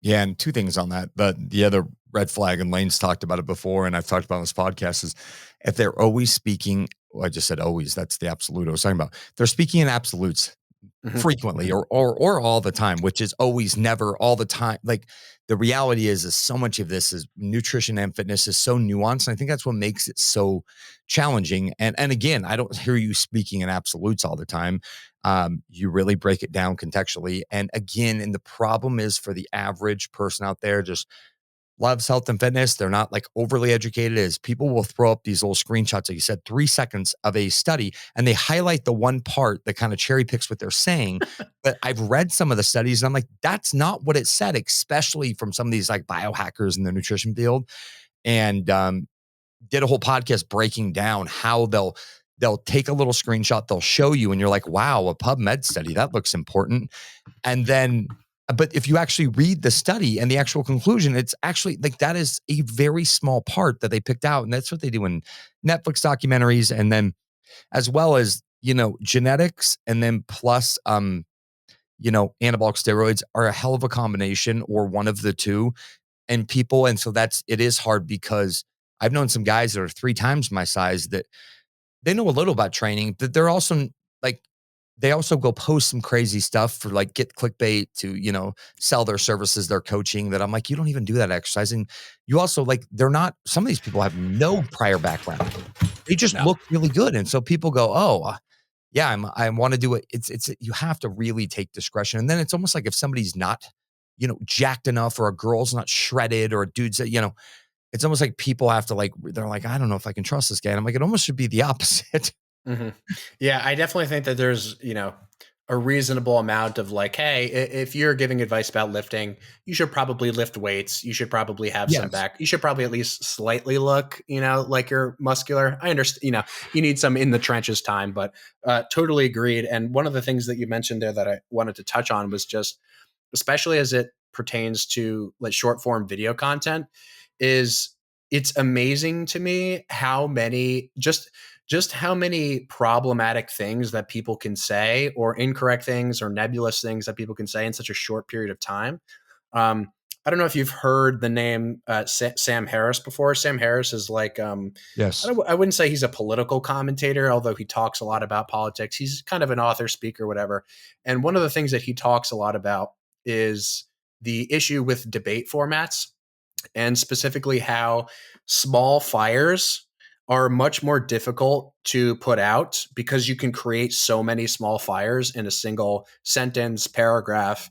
Yeah, and two things on that. The other red flag, and Lane's talked about it before, and I've talked about on this podcast, is if they're always speaking, well, I just said always, that's the absolute I was talking about. They're speaking in absolutes. Mhm. frequently or all the time, which is always never all the time. Like the reality is so much of this is nutrition and fitness is so nuanced. And I think that's what makes it so challenging. And again, I don't hear you speaking in absolutes all the time. You really break it down contextually. And again, and the problem is for the average person out there, just loves health and fitness. They're not like overly educated is people will throw up these little screenshots, like you said, 3 seconds of a study, and they highlight the one part that kind of cherry picks what they're saying. But I've read some of the studies and I'm like, that's not what it said, especially from some of these like biohackers in the nutrition field. And did a whole podcast breaking down how they'll take a little screenshot, they'll show you, and you're like, wow, a PubMed study, that looks important. And then, but if you actually read the study and the actual conclusion, it's actually like that is a very small part that they picked out. And that's what they do in Netflix documentaries. And then, as well as, genetics and then plus, anabolic steroids are a hell of a combination or one of the two. And people, and so it is hard because I've known some guys that are 3 times my size that they know a little about training, but they're also like, they also go post some crazy stuff for like get clickbait to, sell their services, their coaching that I'm like, you don't even do that exercise. And you also like, some of these people have no prior background. They just No. look really good. And so people go, oh, yeah, I want to do it. You have to really take discretion. And then it's almost like if somebody's not, jacked enough or a girl's not shredded or a dude's, it's almost like people have to like, they're like, I don't know if I can trust this guy. And I'm like, it almost should be the opposite. Hmm. Yeah, I definitely think that there's, a reasonable amount of like, hey, if you're giving advice about lifting, you should probably lift weights. You should probably have some Yes. back. You should probably at least slightly look, like you're muscular. I understand, you need some in the trenches time, but totally agreed. And one of the things that you mentioned there that I wanted to touch on was just, especially as it pertains to like short form video content, is it's amazing to me how many just how many problematic things that people can say or incorrect things or nebulous things that people can say in such a short period of time. um, I don't know if you've heard the name Sam Harris before. Sam Harris is like Yes. I wouldn't say he's a political commentator, although he talks a lot about politics. He's kind of an author, speaker, whatever. And one of the things that he talks a lot about is the issue with debate formats, and specifically how small fires are much more difficult to put out because you can create so many small fires in a single sentence, paragraph,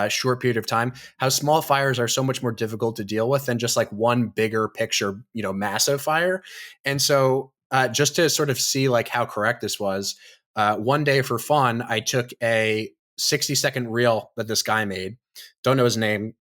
short period of time. How small fires are so much more difficult to deal with than just like one bigger picture, massive fire. And so, just to sort of see like how correct this was, one day for fun, I took a 60-second reel that this guy made. Don't know his name.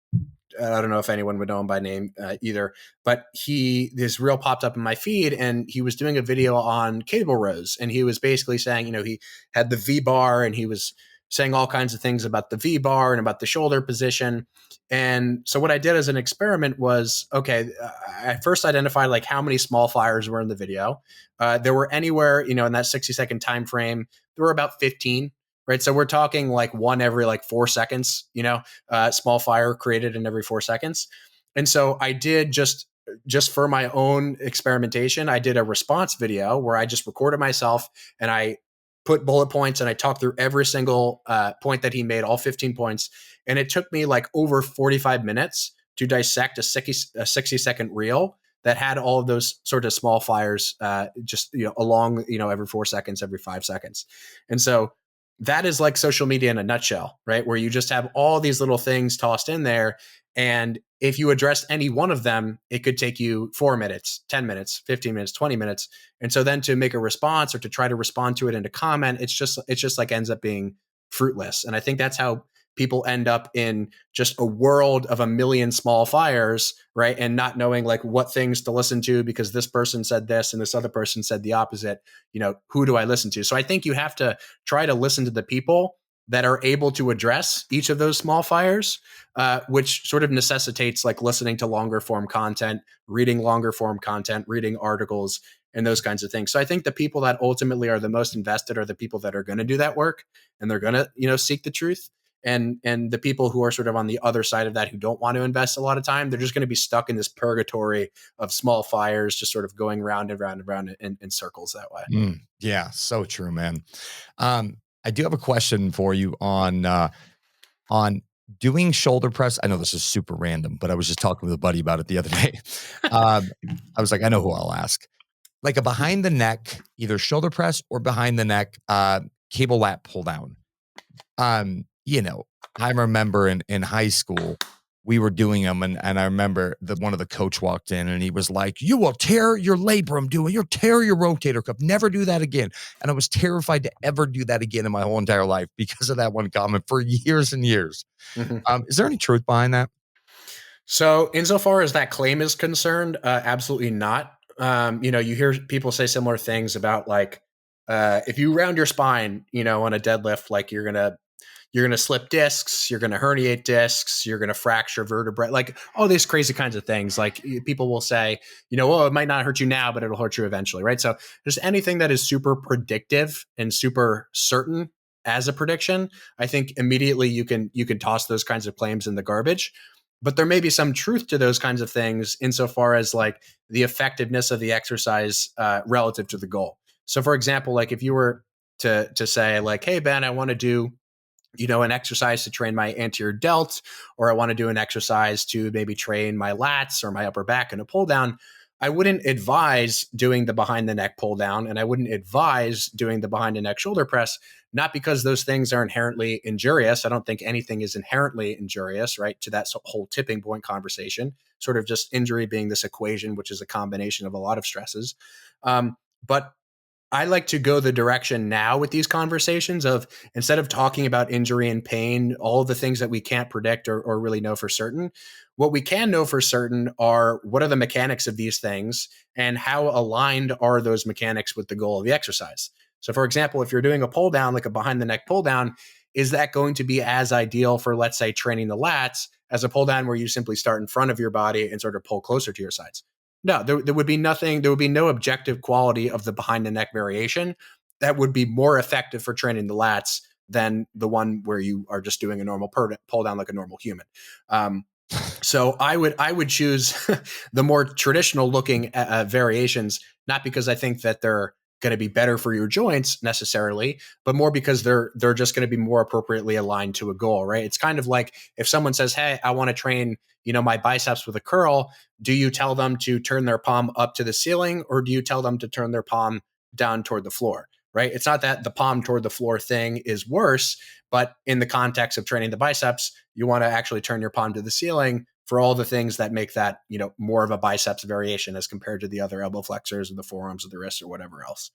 I don't know if anyone would know him by name either, but this reel popped up in my feed, and he was doing a video on cable rows, and he was basically saying, he had the V bar, and he was saying all kinds of things about the V bar and about the shoulder position. And so what I did as an experiment was, okay, I first identified like how many small fires were in the video. There were anywhere, in that 60-second time frame, there were about 15. Right. So we're talking like one every like 4 seconds, small fire created in every 4 seconds. And so I did just for my own experimentation, I did a response video where I just recorded myself and I put bullet points and I talked through every single point that he made, all 15 points. And it took me like over 45 minutes to dissect a 60-second reel that had all of those sort of small fires just, along, every 4 seconds, every 5 seconds. And so that is like social media in a nutshell, right? Where you just have all these little things tossed in there. And if you address any one of them, it could take you 4 minutes, 10 minutes, 15 minutes, 20 minutes. And so then to make a response or to try to respond to it in a comment, it's just like ends up being fruitless. And I think that's how people end up in just a world of a million small fires, right? And not knowing like what things to listen to because this person said this and this other person said the opposite. Who do I listen to? So I think you have to try to listen to the people that are able to address each of those small fires, which sort of necessitates like listening to longer form content, reading longer form content, reading articles, and those kinds of things. So I think the people that ultimately are the most invested are the people that are going to do that work, and they're going to, seek the truth. And the people who are sort of on the other side of that, who don't want to invest a lot of time, they're just going to be stuck in this purgatory of small fires, just sort of going round and round and round in circles that way. Yeah, so true, man. I do have a question for you on doing shoulder press. I know this is super random, but I was just talking with a buddy about it the other day. Um, I was like, I know who I'll ask. Like a behind the neck, either shoulder press or behind the neck, cable lat pull down. You know, I remember in high school, we were doing them, and I remember that one of the coach walked in and he was like, "You will tear your labrum doing, you'll tear your rotator cuff. Never do that again." And I was terrified to ever do that again in my whole entire life because of that one comment for years and years. Mhm. Is there any truth behind that? So, insofar as that claim is concerned, absolutely not. You hear people say similar things about like, if you round your spine, on a deadlift, like you're gonna slip discs, you're gonna herniate discs, you're gonna fracture vertebrae, like all these crazy kinds of things. Like people will say, well, it might not hurt you now, but it'll hurt you eventually, right? So, just anything that is super predictive and super certain as a prediction, I think immediately you can toss those kinds of claims in the garbage. But there may be some truth to those kinds of things insofar as like the effectiveness of the exercise relative to the goal. So, for example, like if you were to say like, "Hey Ben, I want to do an exercise to train my anterior delt, or I want to do an exercise to maybe train my lats or my upper back in a pull down," I wouldn't advise doing the behind the neck pull down, and I wouldn't advise doing the behind the neck shoulder press, not because those things are inherently injurious. I don't think anything is inherently injurious, right? To that whole tipping point conversation, sort of just injury being this equation, which is a combination of a lot of stresses. But I like to go the direction now with these conversations of, instead of talking about injury and pain, all the things that we can't predict or really know for certain, what we can know for certain are what are the mechanics of these things and how aligned are those mechanics with the goal of the exercise. So, for example, if you're doing a pull down, like a behind the neck pull down, is that going to be as ideal for, let's say, training the lats as a pull down where you simply start in front of your body and sort of pull closer to your sides? No, there would be nothing, there would be no objective quality of the behind the neck variation that would be more effective for training the lats than the one where you are just doing a normal pull down like a normal human. So I would choose the more traditional looking variations, not because I think that they're going to be better for your joints necessarily, but more because they're just going to be more appropriately aligned to a goal, right? It's kind of like if someone says, "Hey, I want to train, my biceps with a curl." Do you tell them to turn their palm up to the ceiling, or do you tell them to turn their palm down toward the floor? Right? It's not that the palm toward the floor thing is worse, but in the context of training the biceps, you want to actually turn your palm to the ceiling for all the things that make that, more of a biceps variation as compared to the other elbow flexors or the forearms or the wrists or whatever else.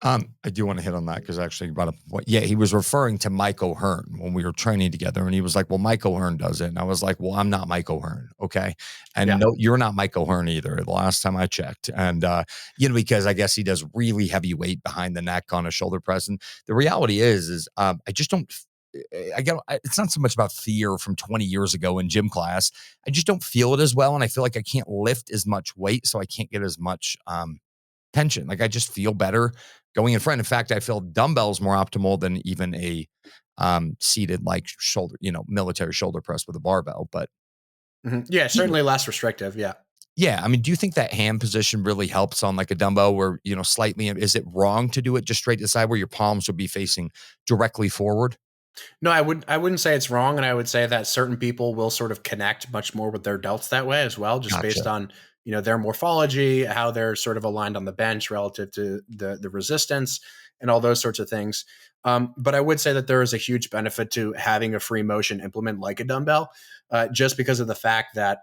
I do want to hit on that because actually brought up what, yeah, he was referring to Mike O'Hearn when we were training together, and he was like, "Well, Mike O'Hearn does it," and I was like, "Well, I'm not Mike O'Hearn, okay?" And Yeah. no, you're not Mike O'Hearn either. The last time I checked, and because I guess he does really heavy weight behind the neck on a shoulder press, and the reality is I just don't. It's not so much about fear from 20 years ago in gym class. I just don't feel it as well, and I feel like I can't lift as much weight, so I can't get as much tension. Like I just feel better going in front. In fact, I feel dumbbells more optimal than even a seated like shoulder, military shoulder press with a barbell. But Yeah, certainly less restrictive. Yeah. yeah, I mean, do you think that hand position really helps on like a dumbbell where, slightly, is it wrong to do it just straight to the side where your palms would be facing directly forward? No, I wouldn't say it's wrong, and I would say that certain people will sort of connect much more with their delts that way as well, just based Gotcha. on their morphology, how they're sort of aligned on the bench relative to the resistance, and all those sorts of things. But I would say that there is a huge benefit to having a free motion implement like a dumbbell, just because of the fact that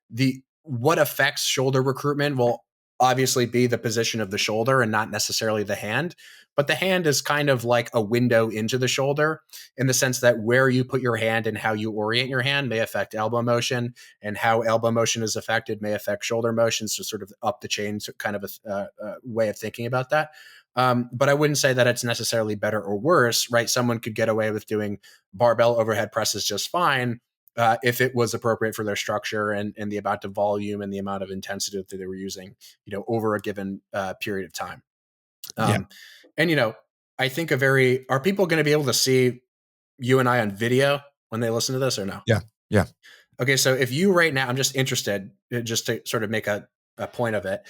the what affects shoulder recruitment will obviously be the position of the shoulder and not necessarily the hand. But the hand is kind of like a window into the shoulder, in the sense that where you put your hand and how you orient your hand may affect elbow motion, and how elbow motion is affected may affect shoulder motion. So sort of up the chain, kind of a way of thinking about that. But I wouldn't say that it's necessarily better or worse, right? Someone could get away with doing barbell overhead presses just fine if it was appropriate for their structure and the amount of volume and the amount of intensity that they were using, over a given period of time. Yeah. And I think are people going to be able to see you and I on video when they listen to this or no? Yeah. Yeah. Okay, so if you right now, I'm just interested, just to sort of make a point of it.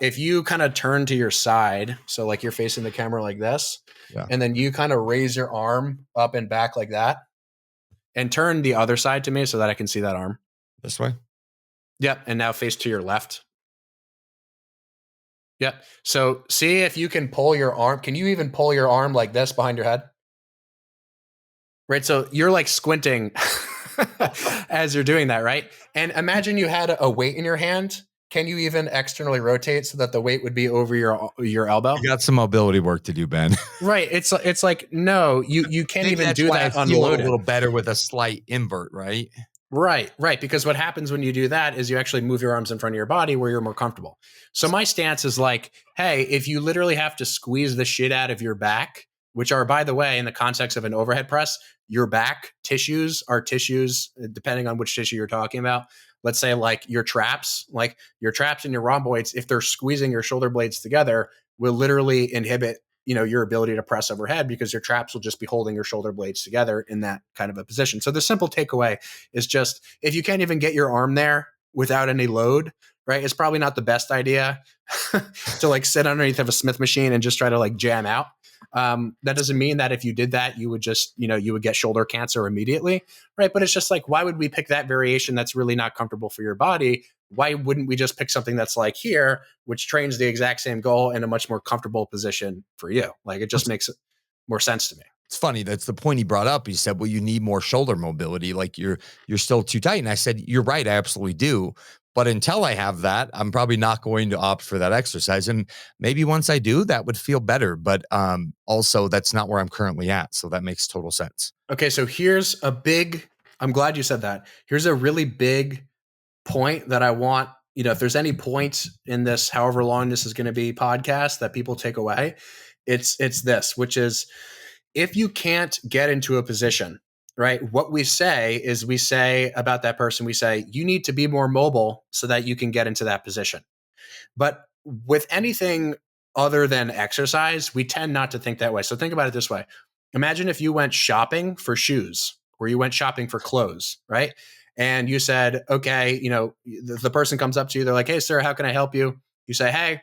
If you kind of turn to your side, so like you're facing the camera like this, Yeah. and then you kind of raise your arm up and back like that, and turn the other side to me so that I can see that arm. This way. Yep. And now face to your left. Yep. So see if you can pull your arm. Can you even pull your arm like this behind your head? Right. So you're like squinting as you're doing that, right? And imagine you had a weight in your hand. Can you even externally rotate so that the weight would be over your elbow? You got some mobility work to do, Ben. Right. It's like, no, you can't even do that I feel unloaded. a little better with a slight invert, right? Right. Because what happens when you do that is you actually move your arms in front of your body where you're more comfortable. So my stance is like, hey, if you literally have to squeeze the shit out of your back, which are, by the way, in the context of an overhead press, your back tissues are tissues, depending on which tissue you're talking about. Let's say like your traps and your rhomboids, if they're squeezing your shoulder blades together, will literally inhibit your ability to press overhead because your traps will just be holding your shoulder blades together in that kind of a position. So the simple takeaway is just, if you can't even get your arm there without any load, right, it's probably not the best idea to like sit underneath of a Smith machine and just try to like jam out. That doesn't mean that if you did that, you would just, you would get shoulder cancer immediately, right? But it's just like, why would we pick that variation that's really not comfortable for your body? Why wouldn't we just pick something that's like here, which trains the exact same goal in a much more comfortable position for you? Like, it just makes more sense to me. It's funny. That's the point he brought up. He said, well, you need more shoulder mobility. Like you're still too tight. And I said, you're right. I absolutely do. But until I have that, I'm probably not going to opt for that exercise. And maybe once I do, that would feel better. But also, that's not where I'm currently at. So that makes total sense. Okay. So here's I'm glad you said that. Here's a really big point that I want, if there's any points in this, however long this is going to be podcast that people take away, it's this, which is, if you can't get into a position, right, what we say about that person, we say, you need to be more mobile so that you can get into that position. But with anything other than exercise, we tend not to think that way. So think about it this way. Imagine if you went shopping for shoes or you went shopping for clothes, right? And you said, okay, the person comes up to you. They're like, hey, sir, how can I help you? You say, hey,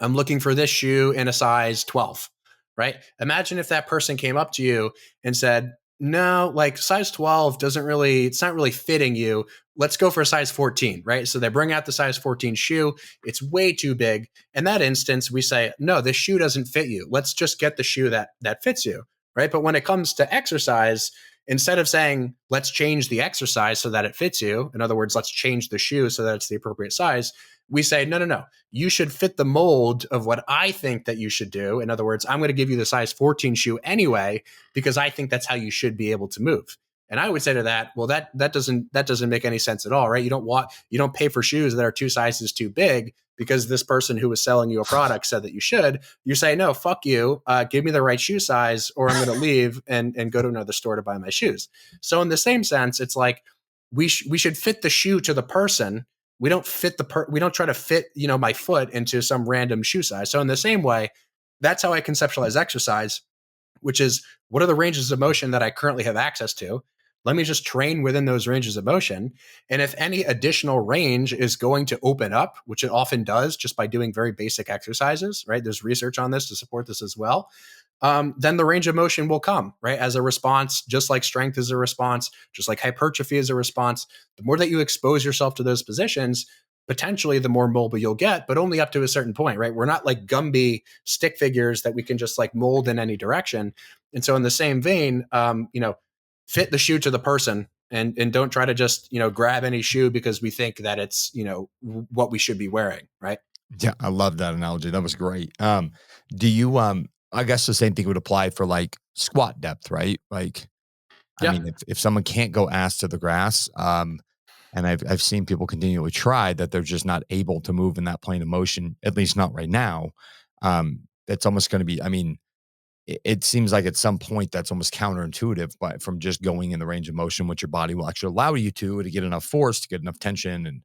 I'm looking for this shoe in a size 12. Right? Imagine if that person came up to you and said, no, like size 12 it's not really fitting you. Let's go for a size 14, right? So they bring out the size 14 shoe. It's way too big. In that instance, we say, no, this shoe doesn't fit you. Let's just get the shoe that fits you, right? But when it comes to exercise, instead of saying, let's change the exercise so that it fits you, in other words, let's change the shoe so that it's the appropriate size, we say, no. You should fit the mold of what I think that you should do. In other words, I'm going to give you the size 14 shoe anyway, because I think that's how you should be able to move. And I would say to that, well, that doesn't make any sense at all, right? You don't pay for shoes that are two sizes too big because this person who was selling you a product said that you should. You say, no, fuck you. Give me the right shoe size, or I'm going to leave and go to another store to buy my shoes. So in the same sense, it's like we should fit the shoe to the person. We don't try to fit, my foot into some random shoe size. So in the same way, that's how I conceptualize exercise, which is, what are the ranges of motion that I currently have access to? Let me just train within those ranges of motion. And if any additional range is going to open up, which it often does just by doing very basic exercises, right? There's research on this to support this as well. Then the range of motion will come, right? As a response, just like strength is a response, just like hypertrophy is a response. The more that you expose yourself to those positions, potentially the more mobile you'll get, but only up to a certain point, right? We're not like Gumby stick figures that we can just like mold in any direction. And so in the same vein, fit the shoe to the person, and don't try to just, grab any shoe because we think that it's, what we should be wearing, right? Yeah, I love that analogy. That was great. Do you I guess the same thing would apply for like squat depth, right? Like, I mean, if someone can't go ass to the grass, and I've seen people continually try that, they're just not able to move in that plane of motion, at least not right now. That's almost going to be, I mean, it seems like at some point that's almost counterintuitive, but from just going in the range of motion, which your body will actually allow you to get enough force, to get enough tension. And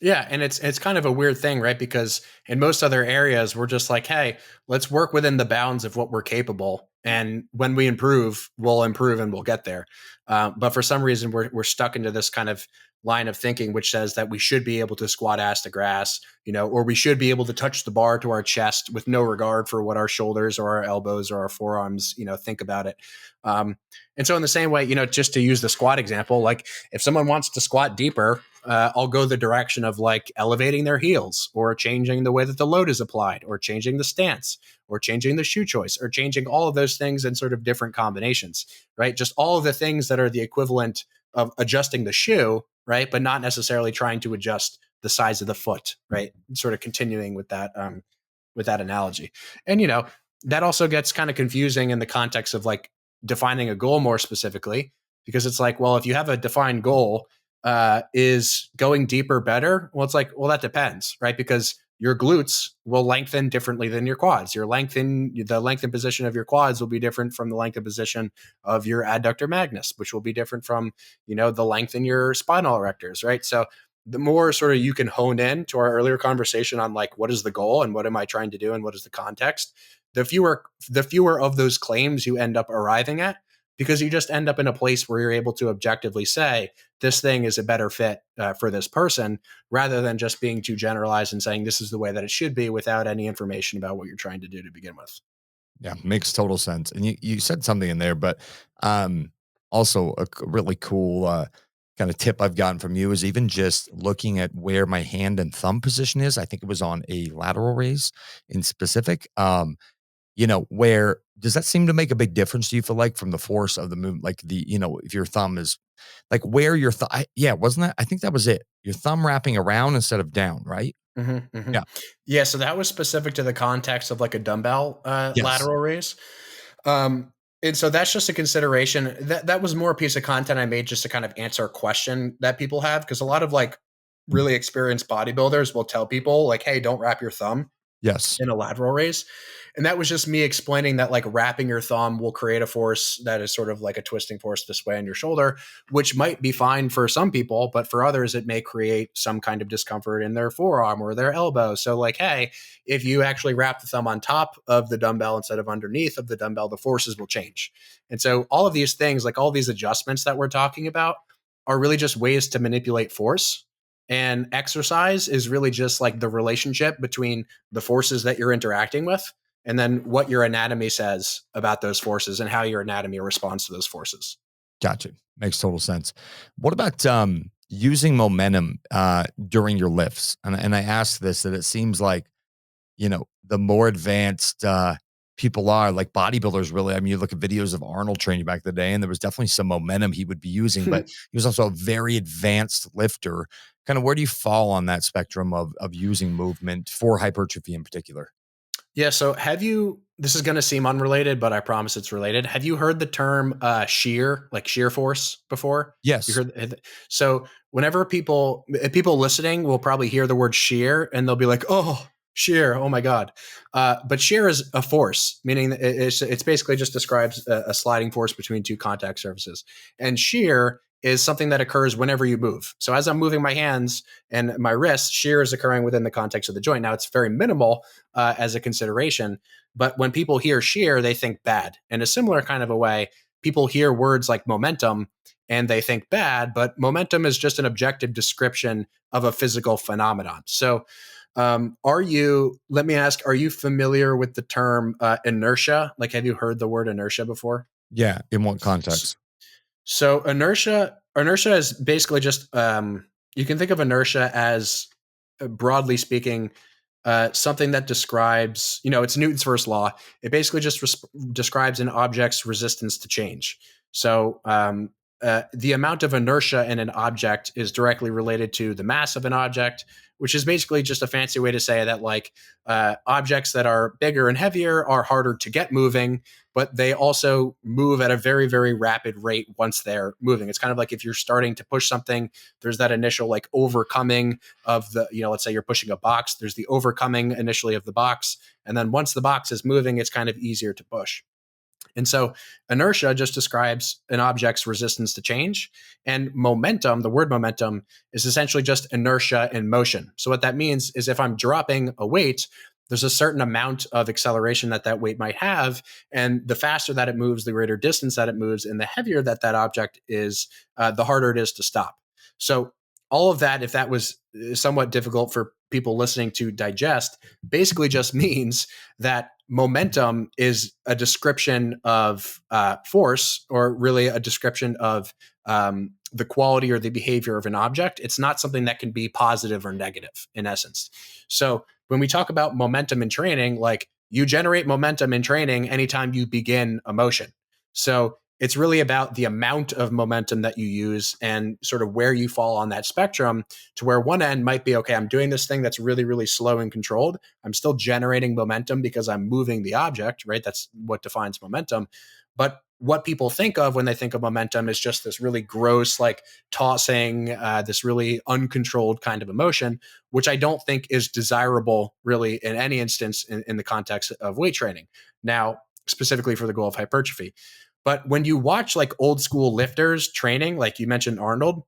yeah, and it's kind of a weird thing, right? Because in most other areas, we're just like, hey, let's work within the bounds of what we're capable, and when we improve, we'll improve and we'll get there. But for some reason, we're stuck into this kind of line of thinking, which says that we should be able to squat ass to grass, or we should be able to touch the bar to our chest with no regard for what our shoulders or our elbows or our forearms, think about it. And so in the same way, just to use the squat example, like if someone wants to squat deeper, I'll go the direction of like elevating their heels or changing the way that the load is applied or changing the stance or changing the shoe choice or changing all of those things in sort of different combinations, right? Just all of the things that are the equivalent of adjusting the shoe, right? But not necessarily trying to adjust the size of the foot, right? Sort of continuing with that analogy. And, that also gets kind of confusing in the context of like defining a goal more specifically, because it's like, well, if you have a defined goal, is going deeper better? Well, it's like, well, that depends, right? Because your glutes will lengthen differently than your quads. The lengthened position of your quads will be different from the lengthened position of your adductor magnus, which will be different from, the length in your spinal erectors, right? So the more sort of you can hone in to our earlier conversation on like, what is the goal and what am I trying to do and what is the context, the fewer of those claims you end up arriving at, because you just end up in a place where you're able to objectively say this thing is a better fit for this person, rather than just being too generalized and saying this is the way that it should be without any information about what you're trying to do to begin with. Yeah, makes total sense. And you said something in there, but also a really cool kind of tip I've gotten from you is even just looking at where my hand and thumb position is. I think it was on a lateral raise in specific. Where does that seem to make a big difference? Do you feel like from the force of the movement, like if your thumb is like where your thumb, yeah, wasn't that? I think that was it. Your thumb wrapping around instead of down, right? Mm-hmm, mm-hmm. Yeah. Yeah. So that was specific to the context of like a dumbbell Yes. lateral raise. And so that's just a consideration. That was more a piece of content I made just to kind of answer a question that people have, because a lot of like really experienced bodybuilders will tell people like, hey, don't wrap your thumb Yes. in a lateral raise. And that was just me explaining that like wrapping your thumb will create a force that is sort of like a twisting force this way on your shoulder, which might be fine for some people, but for others, it may create some kind of discomfort in their forearm or their elbow. So like, hey, if you actually wrap the thumb on top of the dumbbell instead of underneath of the dumbbell, the forces will change. And so all of these things, like all these adjustments that we're talking about, are really just ways to manipulate force. And exercise is really just like the relationship between the forces that you're interacting with and then what your anatomy says about those forces and how your anatomy responds to those forces. Gotcha. Makes total sense. What about using momentum during your lifts? And I ask this that it seems like, the more advanced people are, like bodybuilders really. I mean, you look at videos of Arnold training back in the day, and there was definitely some momentum he would be using, but he was also a very advanced lifter. Kind of where do you fall on that spectrum of using movement for hypertrophy in particular? Yeah. So this is going to seem unrelated, but I promise it's related. Have you heard the term shear, like shear force before? You Yes. heard? So whenever people listening will probably hear the word shear and they'll be like, oh, shear. Oh my God. But shear is a force, meaning that it's basically just describes a sliding force between two contact surfaces. And shear is something that occurs whenever you move. So as I'm moving my hands and my wrists, shear is occurring within the context of the joint. Now it's very minimal as a consideration, but when people hear shear, they think bad. In a similar kind of a way, people hear words like momentum and they think bad, but momentum is just an objective description of a physical phenomenon. So let me ask, are you familiar with the term inertia? Like, have you heard the word inertia before? Yeah. In what context? So inertia is basically just you can think of inertia as broadly speaking something that describes, it's Newton's first law. It basically just describes an object's resistance to change. So the amount of inertia in an object is directly related to the mass of an object, which is basically just a fancy way to say that like objects that are bigger and heavier are harder to get moving, but they also move at a very, very rapid rate once they're moving. It's kind of like if you're starting to push something, there's that initial like overcoming of the, let's say you're pushing a box, there's the overcoming initially of the box. And then once the box is moving, it's kind of easier to push. And so inertia just describes an object's resistance to change. And momentum, the word momentum, is essentially just inertia in motion. So what that means is if I'm dropping a weight, there's a certain amount of acceleration that weight might have. And the faster that it moves, the greater distance that it moves, and the heavier that object is, the harder it is to stop. So all of that, if that was somewhat difficult for people listening to digest, basically just means that momentum is a description of force, or really a description of the quality or the behavior of an object. It's not something that can be positive or negative in essence. So when we talk about momentum in training, like, you generate momentum in training anytime you begin a motion. So it's really about the amount of momentum that you use and sort of where you fall on that spectrum, to where one end might be, okay, I'm doing this thing that's really, really slow and controlled. I'm still generating momentum because I'm moving the object, right? That's what defines momentum. But what people think of when they think of momentum is just this really gross, like tossing, this really uncontrolled kind of emotion, which I don't think is desirable really in any instance in the context of weight training. Now, specifically for the goal of hypertrophy. But when you watch like old school lifters training, like you mentioned Arnold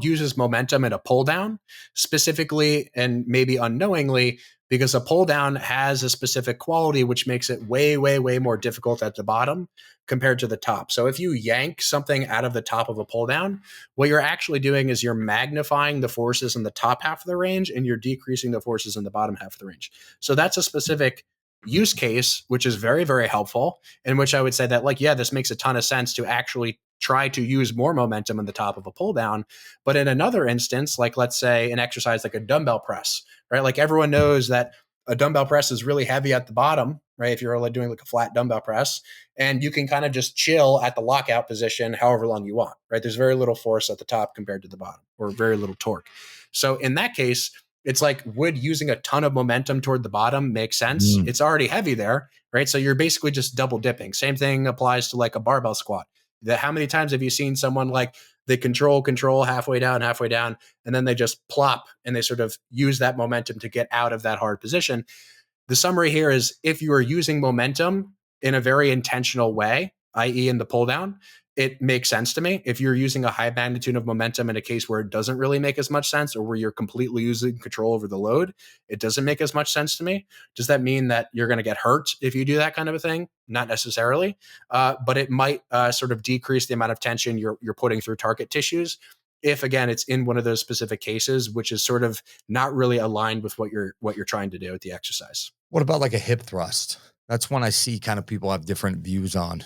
uses momentum in a pull down specifically, and maybe unknowingly, because a pull down has a specific quality which makes it way, way, way more difficult at the bottom compared to the top. So if you yank something out of the top of a pull down, what you're actually doing is you're magnifying the forces in the top half of the range and you're decreasing the forces in the bottom half of the range. So that's a specific use case, which is very, very helpful, in which I would say that, like, yeah, this makes a ton of sense to actually try to use more momentum in the top of a pull down. But in another instance, like let's say an exercise like a dumbbell press, right? Like everyone knows that a dumbbell press is really heavy at the bottom, right? If you're doing like a flat dumbbell press, and you can kind of just chill at the lockout position however long you want, right? There's very little force at the top compared to the bottom, or very little torque. So in that case, it's like, would using a ton of momentum toward the bottom make sense? Mm. It's already heavy there, right? So you're basically just double dipping. Same thing applies to like a barbell squat. How many times have you seen someone like they control halfway down, and then they just plop and they sort of use that momentum to get out of that hard position? The summary here is, if you are using momentum in a very intentional way, i.e., in the pull down, it makes sense to me. If you're using a high magnitude of momentum in a case where it doesn't really make as much sense, or where you're completely losing control over the load, it doesn't make as much sense to me. Does that mean that you're going to get hurt if you do that kind of a thing? Not necessarily, but it might sort of decrease the amount of tension you're putting through target tissues, if again it's in one of those specific cases, which is sort of not really aligned with what you're trying to do with the exercise. What about like a hip thrust? That's one I see kind of people have different views on.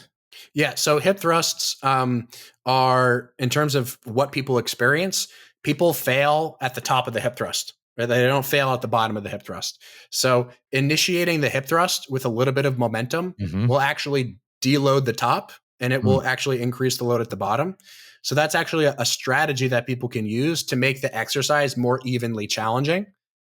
Yeah. So hip thrusts are, in terms of what people experience, people fail at the top of the hip thrust, right? They don't fail at the bottom of the hip thrust. So initiating the hip thrust with a little bit of momentum Mm-hmm. will actually deload the top, and it will actually increase the load at the bottom. So that's actually a strategy that people can use to make the exercise more evenly challenging,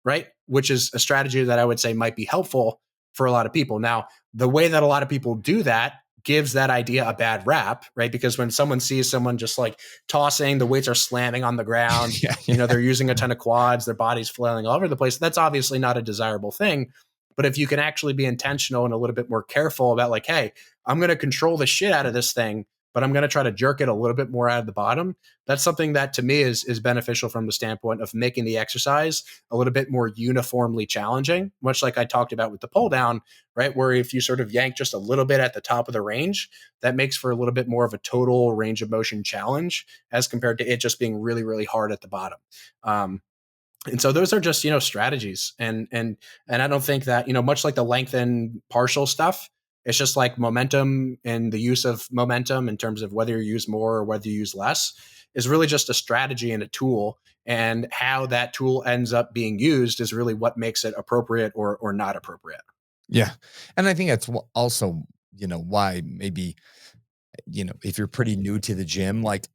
right? Which is a strategy that I would say might be helpful for a lot of people. Now, the way that a lot of people do that gives that idea a bad rap, right? Because when someone sees someone just like tossing, the weights are slamming on the ground, Yeah. they're using a ton of quads, their body's flailing all over the place. That's obviously not a desirable thing. But if you can actually be intentional and a little bit more careful about, like, hey, I'm going to control the shit out of this thing, but I'm going to try to jerk it a little bit more out of the bottom. That's something that to me is beneficial from the standpoint of making the exercise a little bit more uniformly challenging, much like I talked about with the pull down, right? Where if you sort of yank just a little bit at the top of the range, that makes for a little bit more of a total range of motion challenge as compared to it just being really, really hard at the bottom. And so those are just, strategies. And I don't think that, much like the lengthen partial stuff, it's just like momentum, and the use of momentum in terms of whether you use more or whether you use less is really just a strategy and a tool. And how that tool ends up being used is really what makes it appropriate or not appropriate. Yeah. And I think that's also, why maybe, if you're pretty new to the gym, like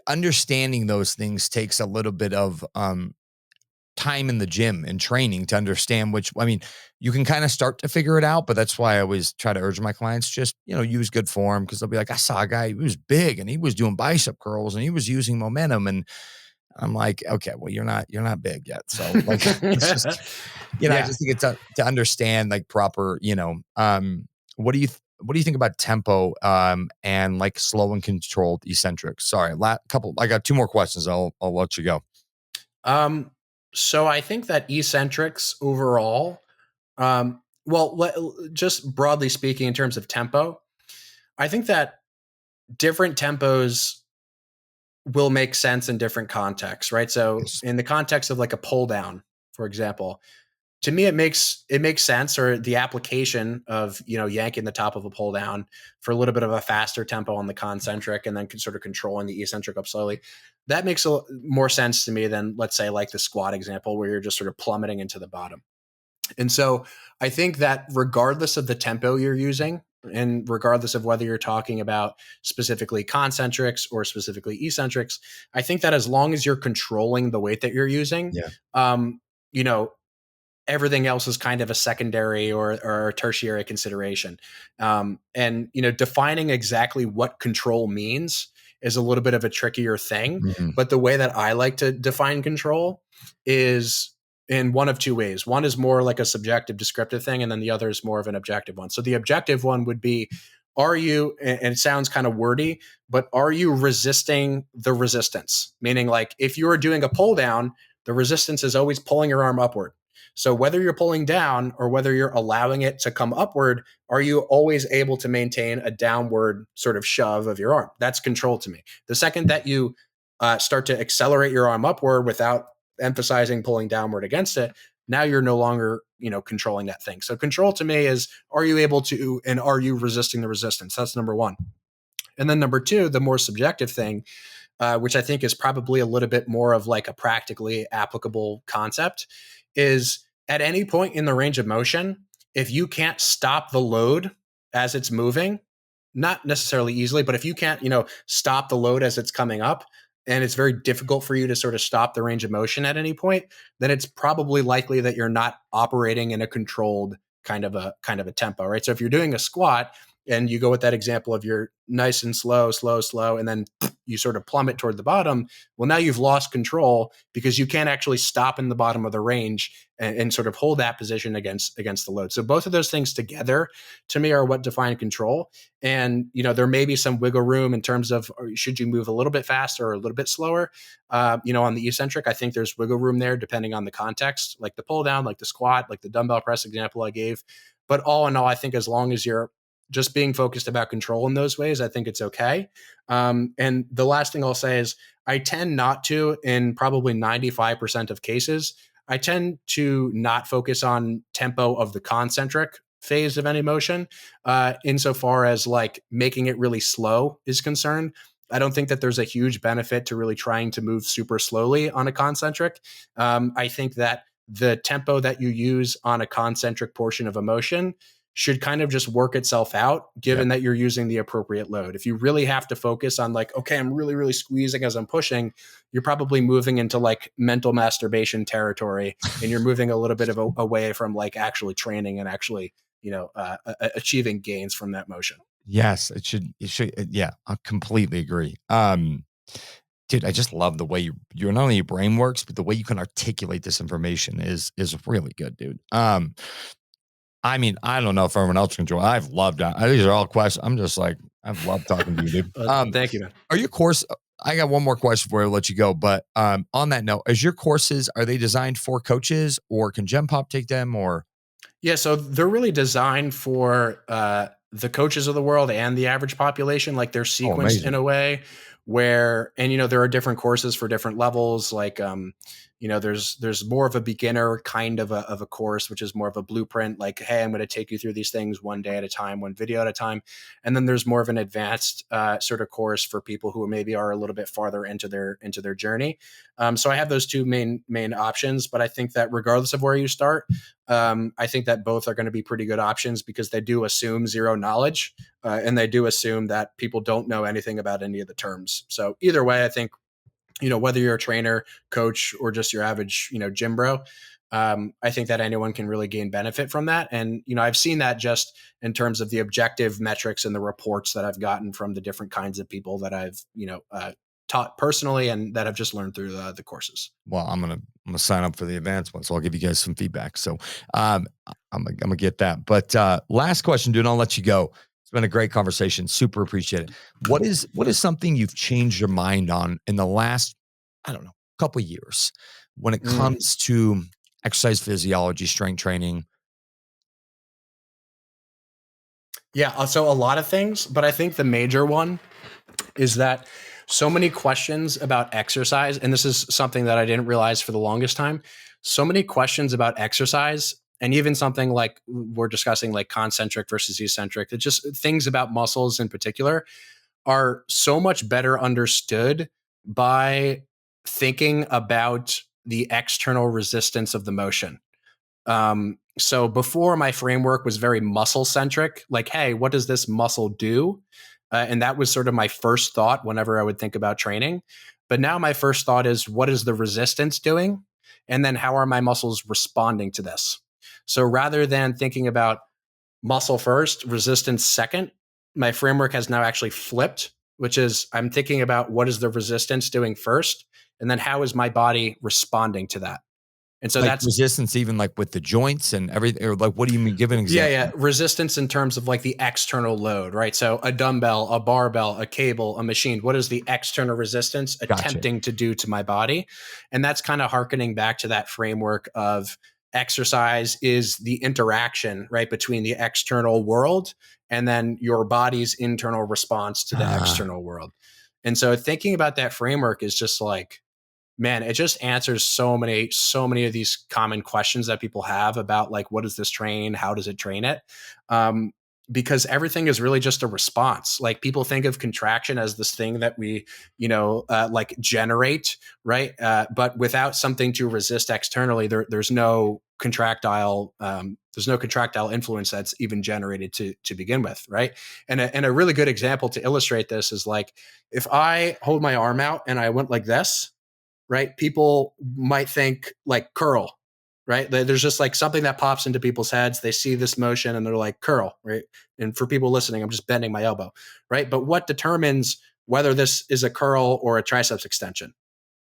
understanding those things takes a little bit of time in the gym and training to understand you can kind of start to figure it out, but that's why I always try to urge my clients, just, use good form. Cause they'll be like, I saw a guy who was big and he was doing bicep curls and he was using momentum. And I'm like, okay, well, you're not big yet. So like, it's just, I just think it's to understand like proper, what do you, what do you think about tempo, and like slow and controlled eccentrics? Sorry, I got two more questions. I'll let you go. So I think that eccentrics overall, just broadly speaking, in terms of tempo, I think that different tempos will make sense in different contexts, right? So Yes. in the context of like a pull down, for example, to me it makes sense, or the application of yanking the top of a pull down for a little bit of a faster tempo on the concentric and then sort of controlling the eccentric up slowly. That makes more sense to me than, let's say, like the squat example where you're just sort of plummeting into the bottom. And so I think that regardless of the tempo you're using, and regardless of whether you're talking about specifically concentrics or specifically eccentrics, I think that as long as you're controlling the weight that you're using, Yeah. you know, everything else is kind of a secondary or a tertiary consideration. And defining exactly what control means is a little bit of a trickier thing. Mhm. But the way that I like to define control is in one of two ways. One is more like a subjective descriptive thing, and then the other is more of an objective one. So the objective one would be, are you, and it sounds kind of wordy, but are you resisting the resistance? Meaning, like, if you are doing a pull down, the resistance is always pulling your arm upward. So whether you're pulling down or whether you're allowing it to come upward, are you always able to maintain a downward sort of shove of your arm? That's control to me. The second that you start to accelerate your arm upward without emphasizing pulling downward against it, now you're no longer controlling that thing. So control to me is, are you able to, and are you resisting the resistance? That's number one. And then number two, the more subjective thing, which I think is probably a little bit more of like a practically applicable concept, is at any point in the range of motion, if you can't stop the load as it's moving, not necessarily easily, but if you can't, stop the load as it's coming up, and it's very difficult for you to sort of stop the range of motion at any point, then it's probably likely that you're not operating in a controlled kind of a tempo, right? So if you're doing a squat and you go with that example of you're nice and slow, slow, slow, and then you sort of plummet toward the bottom, well, now you've lost control because you can't actually stop in the bottom of the range and sort of hold that position against the load. So both of those things together, to me, are what define control. And there may be some wiggle room in terms of, should you move a little bit faster or a little bit slower. On the eccentric, I think there's wiggle room there depending on the context, like the pull down, like the squat, like the dumbbell press example I gave. But all in all, I think as long as you're just being focused about control in those ways, I think it's okay. And the last thing I'll say is, I tend not to, in probably 95% of cases, I tend to not focus on tempo of the concentric phase of any motion, insofar as like making it really slow is concerned. I don't think that there's a huge benefit to really trying to move super slowly on a concentric. I think that the tempo that you use on a concentric portion of a motion should kind of just work itself out, given that you're using the appropriate load. If you really have to focus on like, okay, I'm really, really squeezing as I'm pushing, you're probably moving into like mental masturbation territory, and you're moving a little bit of away from like actually training and actually, achieving gains from that motion. Yes, it should. Yeah, I completely agree. Dude, I just love the way you're not only your brain works, but the way you can articulate this information is really good, dude. I mean, I don't know if everyone else can join. I've loved that. These are all questions. I'm just like, I've loved talking to you, dude. Thank you, man. Are your course? I got one more question before I let you go. But on that note, is your courses, are they designed for coaches, or can Gen Pop take them? Or Yeah, so they're really designed for the coaches of the world and the average population. Like, they're sequenced in a way where, and there are different courses for different levels. Like, there's more of a beginner kind of a course, which is more of a blueprint. Like, hey, I'm going to take you through these things one day at a time, one video at a time. And then there's more of an advanced sort of course for people who maybe are a little bit farther into their journey. So I have those two main options, but I think that regardless of where you start, I think that both are going to be pretty good options, because they do assume zero knowledge, and they do assume that people don't know anything about any of the terms. So either way, I think, whether you're a trainer, coach, or just your average, gym bro, I think that anyone can really gain benefit from that. And, I've seen that just in terms of the objective metrics and the reports that I've gotten from the different kinds of people that I've, taught personally and that I've just learned through the courses. well, I'm gonna sign up for the advanced one, so I'll give you guys some feedback. So I'm gonna get that. But last question, dude, and I'll let you go. It's been a great conversation. Super appreciate it. What is something you've changed your mind on in the last, I don't know, couple years when it comes to exercise physiology, strength training? Yeah, so a lot of things, but I think the major one is that, so many questions about exercise, and this is something that I didn't realize for the longest time. So many questions about exercise, and even something like we're discussing, like concentric versus eccentric. It's just things about muscles in particular are so much better understood by thinking about the external resistance of the motion. So before, my framework was very muscle centric, like, hey, what does this muscle do? And that was sort of my first thought whenever I would think about training. But now my first thought is, what is the resistance doing? And then how are my muscles responding to this? So rather than thinking about muscle first, resistance second, my framework has now actually flipped, which is I'm thinking about what is the resistance doing first, and then how is my body responding to that? And so Like that's resistance, even like with the joints and everything, or like, what do you mean? Give an example. yeah. Resistance in terms of like the external load, right? So a dumbbell, a barbell, a cable, a machine. What is the external resistance attempting to do to my body? And that's kind of harkening back to that framework of exercise is the interaction, right, between the external world and then your body's internal response to the external world. And so thinking about that framework is just like, man, it just answers so many of these common questions that people have about, like, what does this train? How does it train it? Because everything is really just a response. Like, people think of contraction as this thing that we, like generate, right? But without something to resist externally, there's no contractile influence that's even generated to begin with, right? And a really good example to illustrate this is, like, if I hold my arm out and I went like this, right? People might think like curl, right? There's just like something that pops into people's heads. They see this motion and they're like curl, right? And for people listening, I'm just bending my elbow, right? But what determines whether this is a curl or a triceps extension,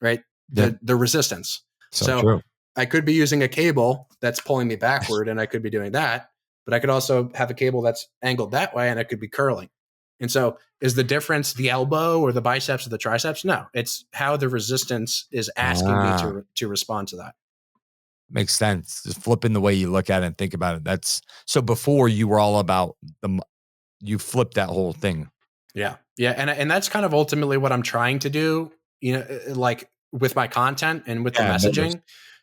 right? The resistance. So true. I could be using a cable that's pulling me backward and I could be doing that, but I could also have a cable that's angled that way and I could be curling. And so is the difference the elbow or the biceps or the triceps? No, it's how the resistance is asking me to respond to that. Makes sense. Just flipping the way you look at it and think about it. That's so before you were all about you flipped that whole thing. Yeah. Yeah. And that's kind of ultimately what I'm trying to do, like with my content and with the messaging,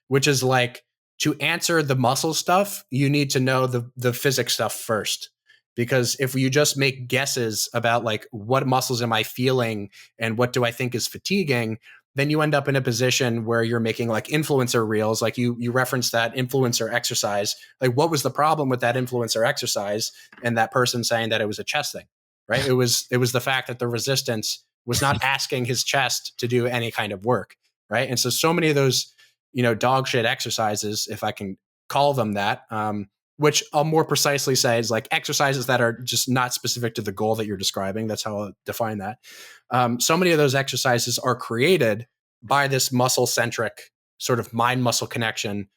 which is like, to answer the muscle stuff, you need to know the physics stuff first. Because if you just make guesses about like what muscles am I feeling and what do I think is fatiguing, then you end up in a position where you're making like influencer reels. Like you referenced that influencer exercise. Like, what was the problem with that influencer exercise? And that person saying that it was a chest thing, right? It was the fact that the resistance was not asking his chest to do any kind of work, right? And so many of those, dog shit exercises, if I can call them that, which I'll more precisely say is like exercises that are just not specific to the goal that you're describing. That's how I'll define that. So many of those exercises are created by this muscle-centric sort of mind-muscle connection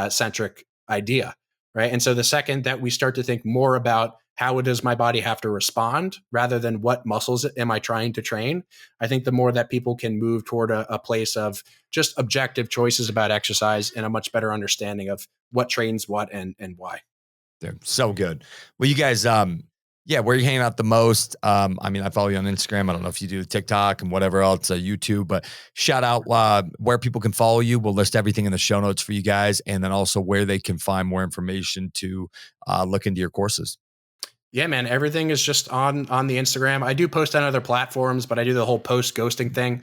centric idea, right? And so the second that we start to think more about how does my body have to respond rather than what muscles am I trying to train, I think the more that people can move toward a place of just objective choices about exercise and a much better understanding of what trains what and why. They're so good. Well, you guys, where you hanging out the most? I mean, I follow you on Instagram. I don't know if you do TikTok and whatever else, YouTube, but shout out where people can follow you. We'll list everything in the show notes for you guys, and then also where they can find more information to look into your courses. Yeah, man, everything is just on the Instagram. I do post on other platforms, but I do the whole post ghosting thing,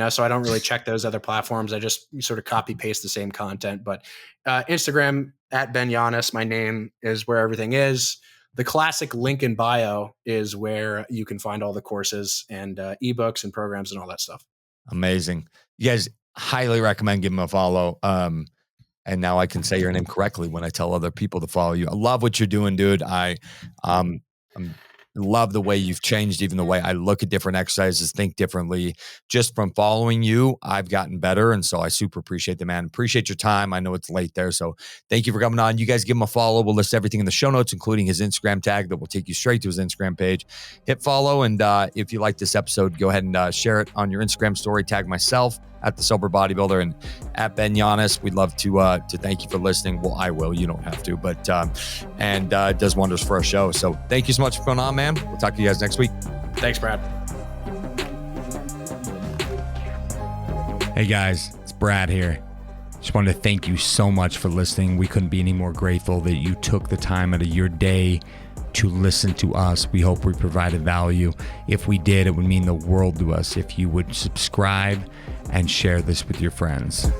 so I don't really check those other platforms. I just sort of copy paste the same content. But Instagram at Ben Giannis, my name is where everything is. The classic link in bio is where you can find all the courses and ebooks and programs and all that stuff. Amazing. You guys, highly recommend giving them a follow. And now I can say your name correctly when I tell other people to follow you. I love what you're doing, dude. I love the way you've changed, even the way I look at different exercises, think differently. Just from following you, I've gotten better. And so I super appreciate the man. Appreciate your time. I know it's late there. So thank you for coming on. You guys give him a follow. We'll list everything in the show notes, including his Instagram tag that will take you straight to his Instagram page. Hit follow. And if you like this episode, go ahead and share it on your Instagram story. Tag myself at The Sober Bodybuilder and at Ben Giannis. We'd love to thank you for listening. Well, I will. You don't have to, but and it does wonders for our show. So thank you so much for coming on, man. We'll talk to you guys next week. Thanks, Brad. Hey guys, it's Brad here. Just wanted to thank you so much for listening. We couldn't be any more grateful that you took the time out of your day to listen to us. We hope we provided value. If we did, it would mean the world to us if you would subscribe and share this with your friends.